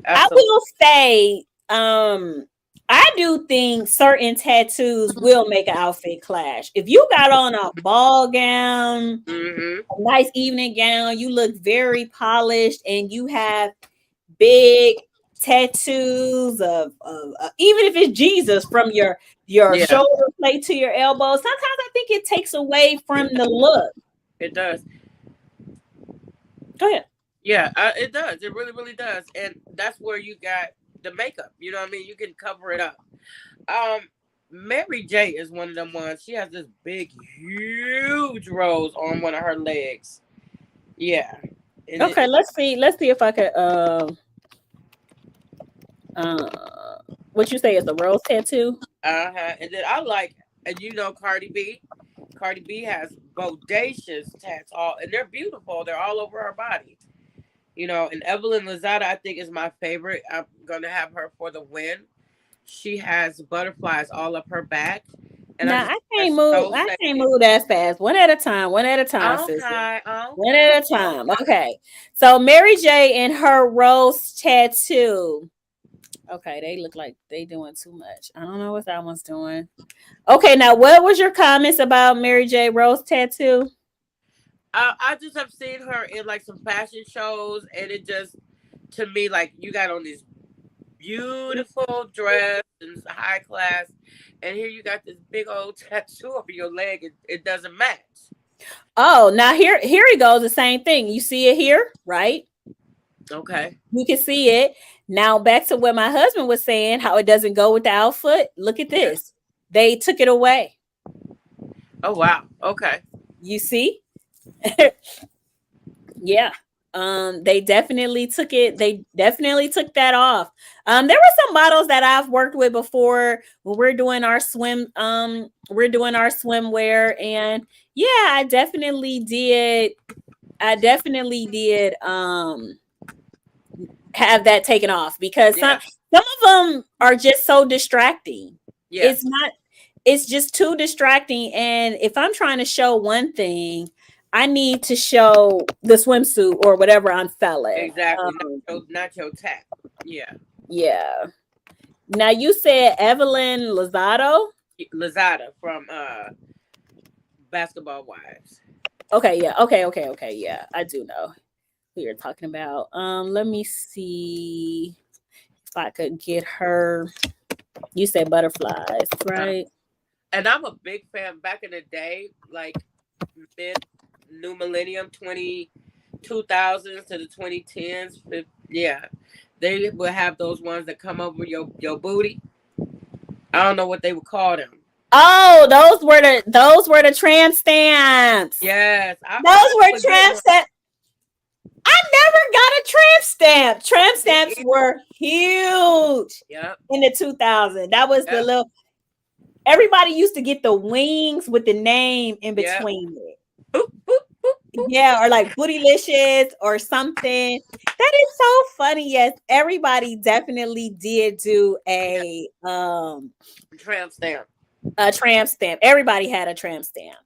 I Absolutely. will say, I do think certain tattoos will make an outfit clash. If you got on a ball gown, Hmm. a nice evening gown, you look very polished, and you have big tattoos of even if it's Jesus from your Yeah, shoulder plate to your elbow. Sometimes I think it takes away from the look. it does. Go ahead. Yeah, it does. It really, really does. And that's where you got the makeup. You know what I mean? You can cover it up. Um, Mary J is one of them ones. She has this big, huge rose on one of her legs. Yeah. And Okay, let's see. Let's see if I could. What you say is a rose tattoo? uh-huh. And then I like, and you know, Cardi B. Cardi B has bodacious tats all, and they're beautiful. They're all over her body. You know, and Evelyn Lozada, I think, is my favorite. I'm gonna have her for the win. She has butterflies all up her back, and I Now just I that's can't move. so I can't sexy. move that fast. One at a time. One at a time, sister. Okay, One okay, at a time. okay. Okay. So Mary J and her rose tattoo. Okay, they look like they doing too much. I don't know what that one's doing. Okay, now what was your comments about Mary J. Rose tattoo? I just have seen her in like some fashion shows, and it just to me like you got on this beautiful dress and high class, and here you got this big old tattoo over your leg. It doesn't match. Oh, now here he goes. The same thing. You see it here, right? Okay. You can see it. Now back to what my husband was saying, how it doesn't go with the outfit. Look at Yeah. this. They took it away. Oh wow. Okay. You see? Yeah. They definitely took it. They definitely took that off. There were some models that I've worked with before when we're doing our swimwear, and yeah, I definitely did have that taken off because some Yeah. some of them are just so distracting. Yeah. It's not, it's just too distracting. And if I'm trying to show one thing, I need to show the swimsuit or whatever I'm selling. Exactly. Not your tap. Yeah. Yeah. Now you said Evelyn Lozado. Lazada from Basketball Wives. Okay, yeah. Okay. Yeah, I do know who you're talking about. Let me see if I could get her. You said butterflies, Uh, right? and I'm a big fan. Back in the day, like mid new millennium, 2000s to the 2010s. Yeah, they would have those ones that come over your booty. I don't know what they would call them. Oh, those were the tramp stamps. Yes, Those were would get tramp one. stamps. I never got a tramp stamp. Tramp Me stamps either. were huge Yep, in the 2000s. That was the yep, little. Everybody used to get the wings with the name in yep. between it. Boop, boop, boop, boop. Yeah, or like Bootylicious or something. That is so funny. Yes, everybody definitely did do Yeah, tramp stamp. a tramp stamp. Everybody had a tramp stamp.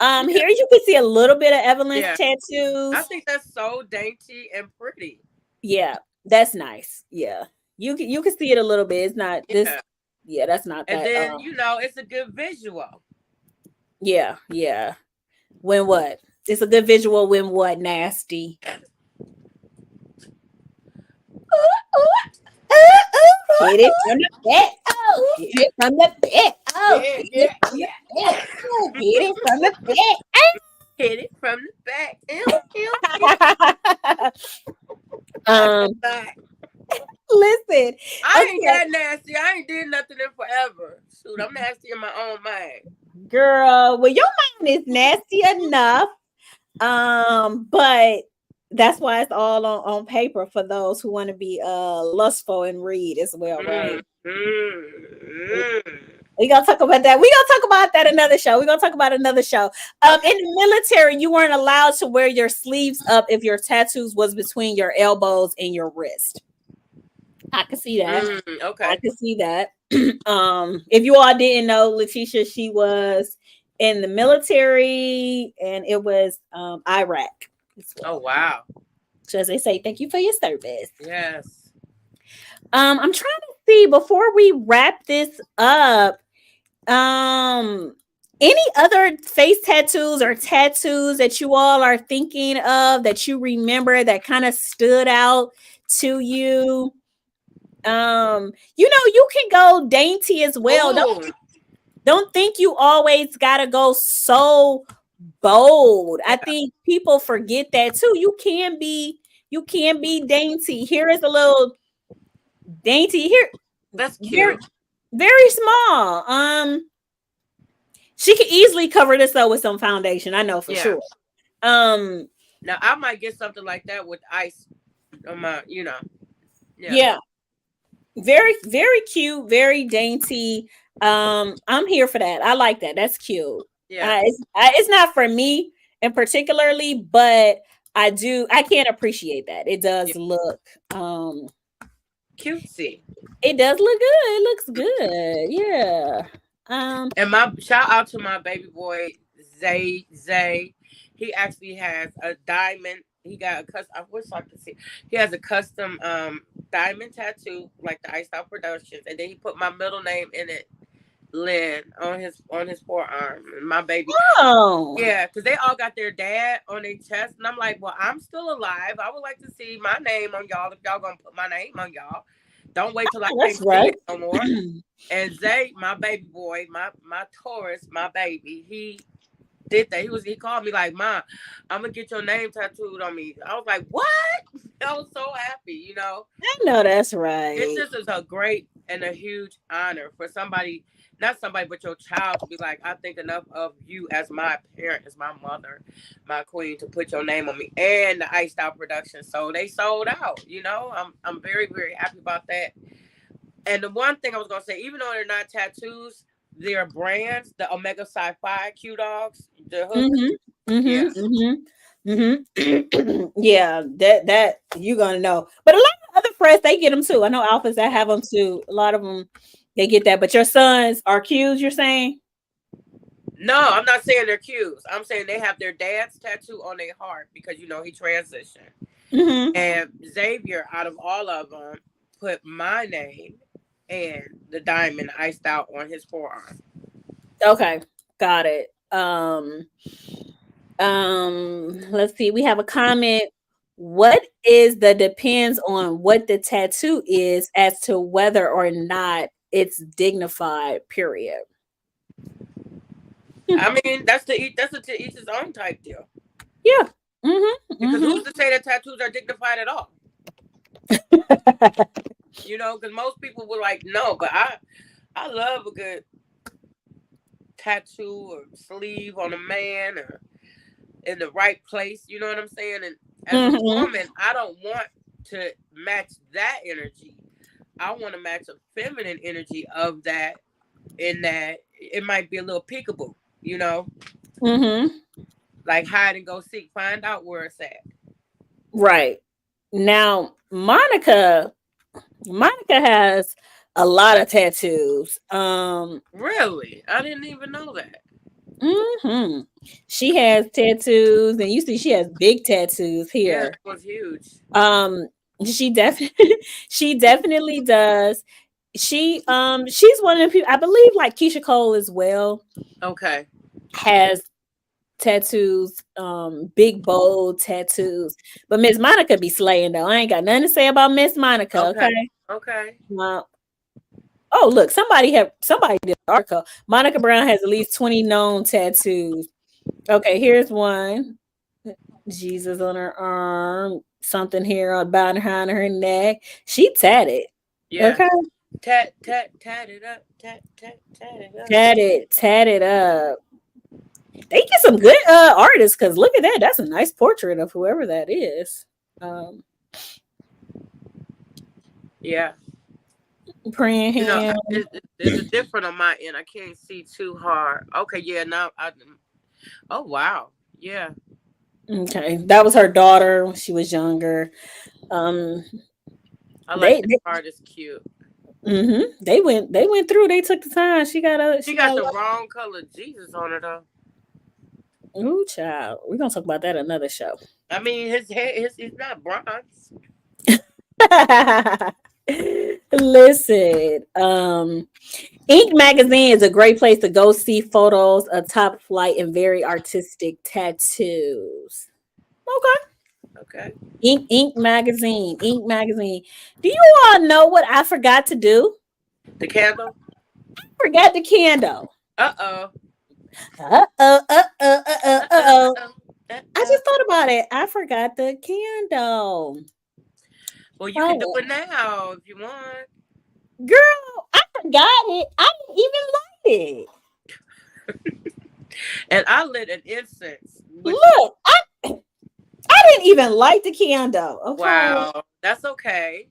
Yeah, Here you can see a little bit of Evelyn's yeah. I tattoos. think that's so dainty and pretty. Yeah, that's nice. Yeah. You can see it a little bit. It's not this. Yeah, Yeah, that's not and that. then it's a good visual. Yeah. When what? It's a good visual when what? Nasty. Hit it from the back. Oh, hit it from the back. Oh, Yeah, hit it yeah, from the yeah. back. Oh, hit it from the Hit it from the back. back. From the um, back. listen. I ain't Okay, that nasty. I ain't did nothing in forever. Shoot, I'm nasty in my own mind. girl. Well, your mind is nasty enough. But that's why it's all on paper for those who want to be lustful and read as well, right? Mm, mm, mm. We gonna talk about that. We gonna talk about that another show. We gonna talk about another show. In the military, you weren't allowed to wear your sleeves up if your tattoos was between your elbows and your wrist. I can see that. I Okay. can see that. If you all didn't know, Letitia, she was in the military, and it was Iraq as Oh well. wow. So as they say, thank you for your service. Yes. I'm trying to see before we wrap this up. Any other face tattoos or tattoos that you all are thinking of that you remember that kind of stood out to you? You can go dainty as well. Ooh, Don't think you always gotta go so bold. I yeah, think people forget that too. You can be dainty. Here is a little dainty here. that's Very, cute. very small. She could easily cover this up with some foundation. I know for Yeah. sure. Um, Now I might get something like that with ice on my, yeah, yeah, very, very cute, very dainty. I'm here for that. I like that. That's cute. yeah, It's not for me in particularly, but I can't appreciate that. It yeah. does look um Cutesy. it does look good. It looks good. Yeah. Um And my shout out to my baby boy Zay. He actually has a diamond. He got a custom. I wish I could see. He has a custom diamond tattoo, like the Ice Out Productions, and then he put my middle name in it, Lynn, on his forearm. And my baby, oh, yeah, because they all got their dad on their chest, and I'm like, well, I'm still alive. I would like to see my name on y'all if y'all gonna put my name on y'all. Don't wait till I that's can't see right. it no more. And Zay, my baby boy, my Taurus, my baby, he did that. He called me like, "Mom, I'm gonna get your name tattooed on me." I was like, "What?" I was so happy. I know that's It right. just is a great and a huge honor for somebody, not somebody, but your child to be like, "I think enough of you as my parent, as my mother, my queen, to put your name on me." And the Iced Out production, so they sold out. I'm very very happy about that. And the one thing I was gonna say, even though they're not tattoos, they're brands. The Omega Sci-Fi Q Dogs, the hook. Mm-hmm. Yeah, Mm-hmm. Mm-hmm. Yeah, that you gonna know. But a lot of other friends they get them too. I know alphas that yeah. have them too. A lot of them they get that. But your sons are Qs, you're saying? No, I'm not saying they're Qs. I'm saying they have their dad's tattoo on their heart because he transitioned. Mm-hmm. And Xavier, out of all of them, put my name and the diamond iced out on his forearm. Okay, got it. Let's see. We have a comment. What is the depends on what the tattoo is as to whether or not it's dignified, period. I mean, that's a to each his own type deal. Yeah. Mm-hmm. Because Mm-hmm. who's to say that tattoos are dignified at all? Because most people were like, no, but I love a good tattoo or sleeve on a man or in the right place. You know what I'm saying? And as a Mm-hmm. woman, I don't want to match that energy. I want to match a feminine energy of that. In that it might be a little peekaboo, Mm-hmm. like hide and go seek, find out where it's at. Right. Now, Monica has a lot of tattoos. Really, I didn't even know that. Hmm. She has tattoos, and you see she has big tattoos Yeah, that here. was huge. Um, she definitely she definitely does. She's one of the people I believe like Keisha Cole as well Okay. has tattoos, big bold tattoos. But Miss Monica be slaying though. I ain't got nothing to say about Miss Monica, Okay. okay? Okay. Uh, oh look, somebody did an article. Monica Brown has at least 20 known tattoos. Okay, here's one. Jesus on her arm, something here on behind her neck. She tatted. Yeah. Okay. Tat tat tat it up. Tat tat tat it up. Tatted up. They get some good artists because look at that. That's a nice portrait of whoever that is. Um, Yeah. Praying hand. It's a different on my end. I can't see too hard. Okay. Yeah. Now I. Oh wow. Yeah. Okay, that was her daughter when she was younger. Um, I like they, that they part. It's cute. they went through. They took the time. She She got got the wrong color Jesus on her though. ooh child. We're gonna talk about that another show. I mean, his hair, he's not bronze. Listen, Ink Magazine is a great place to go see photos of top flight and very artistic tattoos. Okay. Okay. Ink magazine. Ink magazine. Do you all know what I forgot to do? The candle. Forgot the candle. Uh-oh. Uh-oh. Uh-oh. I Uh-oh. just thought about it. I forgot the candle. Well, you can do Oh, it now if you want. girl, I forgot it. I didn't even light it. And I lit an incense, which is Look, I didn't even light the candle. Okay. wow. That's okay.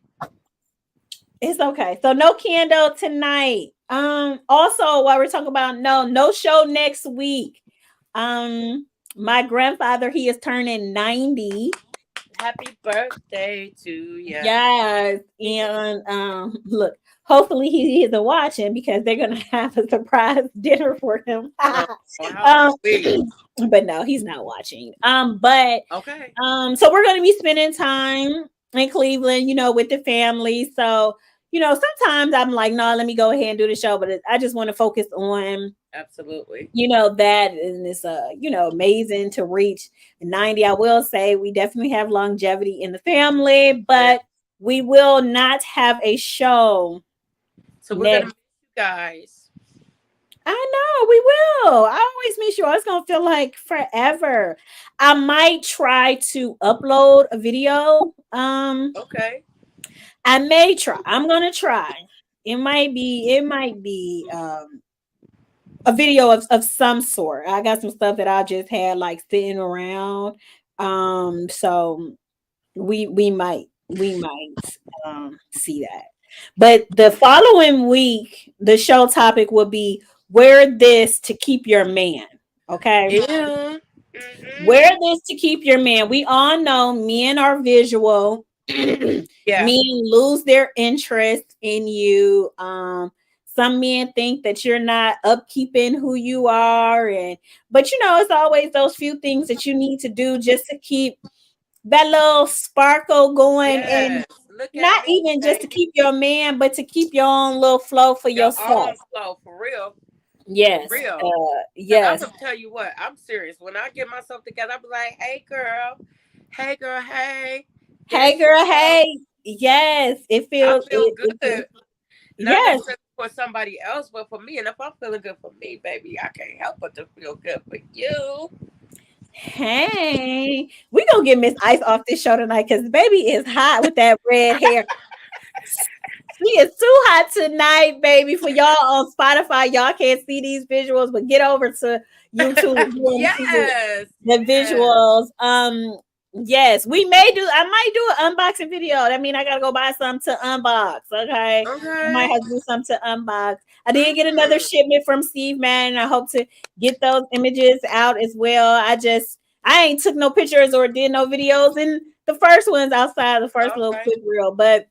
It's okay. So no candle tonight. Also while we're talking about no show next week. My grandfather, he is turning 90. Happy birthday to you. Yes. And look, hopefully he isn't watching because they're gonna have a surprise dinner for him. Oh, how um, sweet. but no, he's not watching. But Okay. so we're gonna be spending time in Cleveland, with the family. So, sometimes I'm like, no, let me go ahead and do the show, but I just want to focus on Absolutely. that, and it's amazing to reach 90. I will say we definitely have longevity in the family, Yeah. but we will not have a show So we're gonna next. miss you guys. I know we will. I always miss you. It's gonna feel like forever. I might try to upload a video. Okay. I may try. I'm gonna try. It might be a video of some sort. I got some stuff that I just had like sitting around. So we might see that. But the following week, the show topic will be wear this to keep your man. Okay. Yeah. Wear Hmm. this to keep your man. We all know men are visual. Men Yeah. lose their interest in you. Some men think that you're not upkeeping who you are, but it's always those few things that you need to do just to keep that little sparkle going, and Yes. Look at not me, even just to baby. keep your man, but to keep your own little flow for Your own yourself. flow for real. For Yes, real. Cause I'm yes. gonna tell you what, I'm serious. When I get myself together, I'll be like, hey girl, hey. There Hey, you girl. go. Hey, yes. It I feels feel it feels, good. Not yes. necessarily for somebody else, but for me. And if I'm feeling good for me, baby, I can't help but to feel good for you. Hey, we gonna get Miss Ice off this show tonight because baby is hot with that red hair. She is too hot tonight, baby. For y'all on Spotify, y'all can't see these visuals, but get over to YouTube if you want to see Yes. the Yes. visuals. Yes, I might do an unboxing video. That mean I gotta go buy some to unbox. Okay. I might Okay. have to do some to unbox. I did get another Mm. shipment from Steve Madden. I hope to get those images out as well. I ain't took no pictures or did no videos in the first ones outside the first little Okay. quick reel, but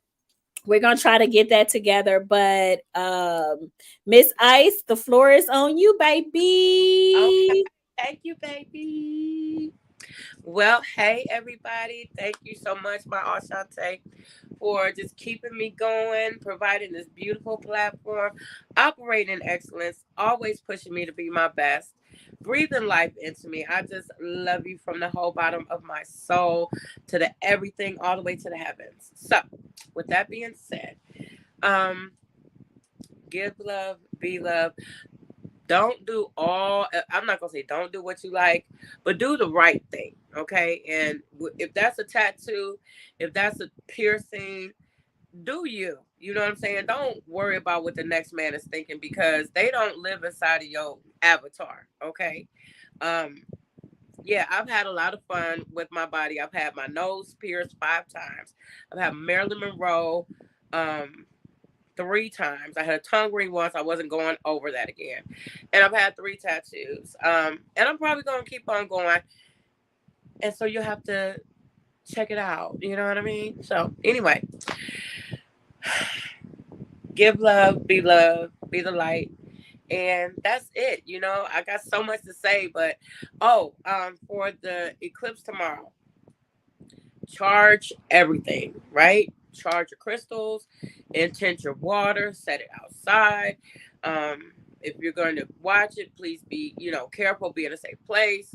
we're gonna try to get that together. But Miss Ice, the floor is on you, Okay. baby. Thank you, baby. Well, hey everybody. Thank you so much, my Ashante, for just keeping me going, providing this beautiful platform, operating excellence, always pushing me to be my best, breathing life into me. I just love you from the whole bottom of my soul to the everything all the way to the heavens. So, with that being said, um, give love, be love. Don't do all, I'm not gonna say don't do what you like, but do the right thing. Okay. And if that's a tattoo, if that's a piercing, do you know what I'm saying? Don't worry about what the next man is thinking because they don't live inside of your avatar. Okay. um yeah, I've had a lot of fun with my body. I've had my nose pierced 5 times. I've had Marilyn Monroe um 3 times. I had a tongue ring once. I wasn't going over that again. And I've had 3 tattoos. And I'm probably gonna keep on going. And so you'll have to check it out. You know what I mean? So anyway, give love, be the light. And that's it. I got so much to say, but for the eclipse tomorrow, charge everything, right? Charge your crystals, intend your water, set it outside. If you're going to watch it, please be, careful, be in a safe place.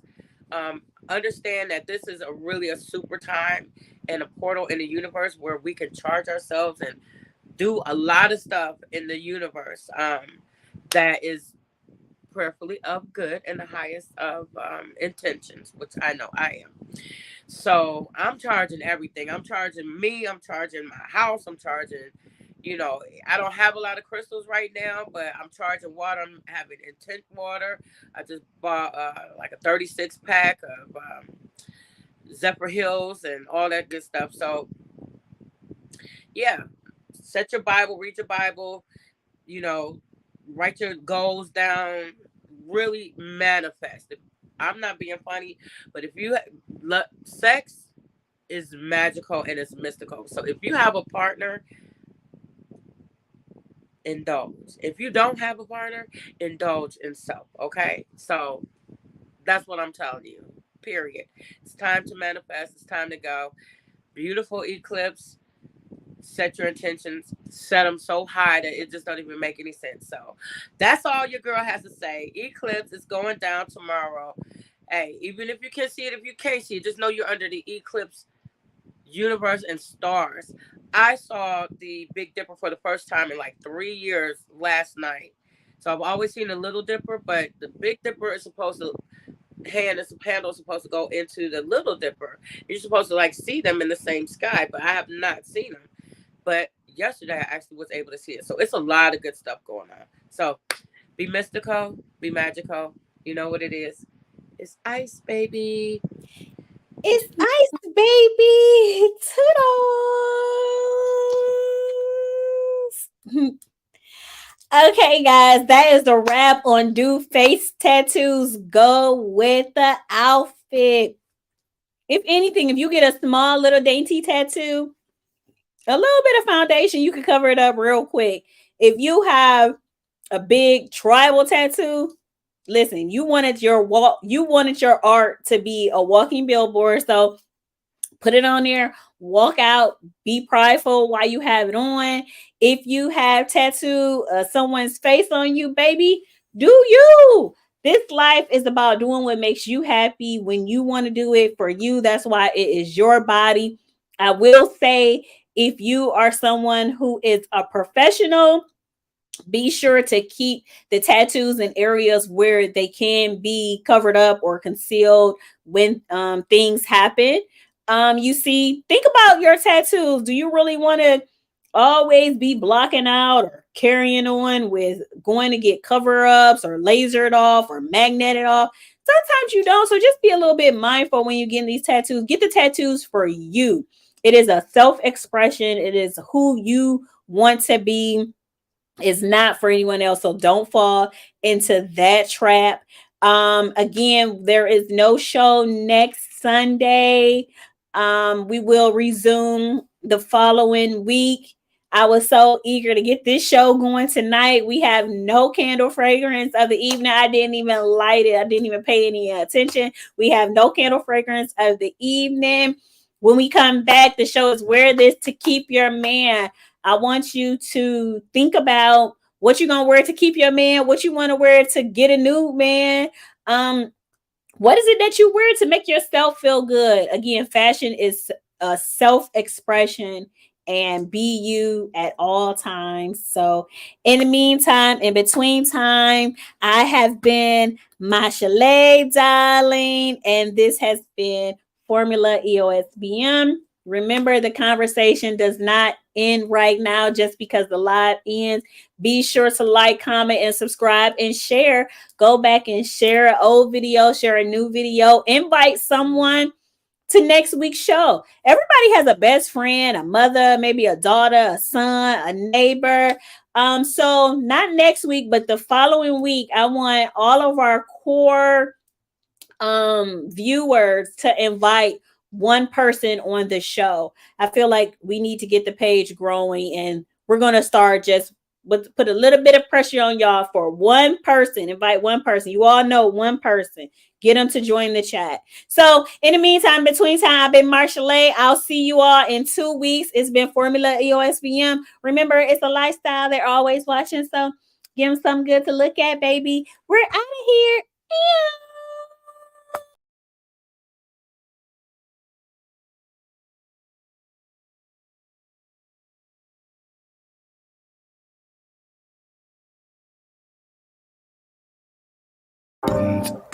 understand that this is a super time and a portal in the universe where we can charge ourselves and do a lot of stuff in the universe, that is prayerfully of good and the highest of intentions, which I know I am. So I'm charging everything. I'm charging me. I'm charging my house. I'm charging, I don't have a lot of crystals right now, but I'm charging water. I'm having intent water. I just bought like a 36 pack of Zephyr Hills and all that good stuff. So yeah, set your Bible, read your Bible, you know, write your goals down, really manifest. I'm not being funny, but if you sex is magical and it's mystical. So if you have a partner, indulge. If you don't have a partner, indulge in self. Okay, so that's what I'm telling you. Period. It's time to manifest. It's time to go. Beautiful eclipse. Set your intentions, set them so high that it just don't even make any sense. So that's all your girl has to say. Eclipse is going down tomorrow. Hey, even if you can see it, if you can't see it, just know you're under the eclipse universe and stars. I saw the Big Dipper for the first time in like 3 years last night. So I've always seen the Little Dipper, but the Big Dipper is supposed to handle is supposed to go into the Little Dipper. You're supposed to like see them in the same sky, but I have not seen them. But yesterday I actually was able to see it. So it's a lot of good stuff going on. So be mystical, be magical. You know what it is. It's ice, baby. It's ice, baby. Toodles. Okay, guys, that is the wrap on Do Face Tattoos. Go with the outfit. If anything, if you get a small little dainty tattoo, a little bit of foundation, you can cover it up real quick. If you have a big tribal tattoo, listen, you wanted your art to be a walking billboard. So put it on there, walk out, be prideful while you have it on. If you have tattoo someone's face on you, baby, do you. This life is about doing what makes you happy when you want to do it for you. That's why it is your body. I will say, if you are someone who is a professional, be sure to keep the tattoos in areas where they can be covered up or concealed when things happen. You see, think about your tattoos. Do you really want to always be blocking out or carrying on with going to get cover ups or lasered off or magneted off? Sometimes you don't. So just be a little bit mindful when you get these tattoos. Get the tattoos for you. It is a self expression, it is who you want to be, is not for anyone else. So don't fall into that trap. Again, there is no show next Sunday. We will resume the following week. I was so eager to get this show going tonight. We have no candle fragrance of the evening. I didn't even light it. I didn't even pay any attention. We have no candle fragrance of the evening. When we come back, the show is Wear This to Keep Your Man. I want you to think about what you're gonna wear to keep your man, what you want to wear to get a new man. What is it that you wear to make yourself feel good? Again, fashion is a self-expression, and be you at all times. So in the meantime, in between time, I have been Marchel'e, darling, and this has been Formula EOSBM. Remember, the conversation does not end right now just because the live ends. Be sure to like, comment, and subscribe and share. Go back and share an old video, share a new video, invite someone to next week's show. Everybody has a best friend, a mother, maybe a daughter, a son, a neighbor. So not next week, but the following week, I want all of our core viewers to invite one person on the show. I feel like we need to get the page growing, and we're going to start just put a little bit of pressure on y'all for one person. Invite one person. You all know one person. Get them to join the chat. So in the meantime, between time, I've been Marchel'e. I'll see you all in 2 weeks. It's been Formula EOSBM. Remember, it's a lifestyle. They're always watching. So give them something good to look at, baby. We're out of here. Contradict.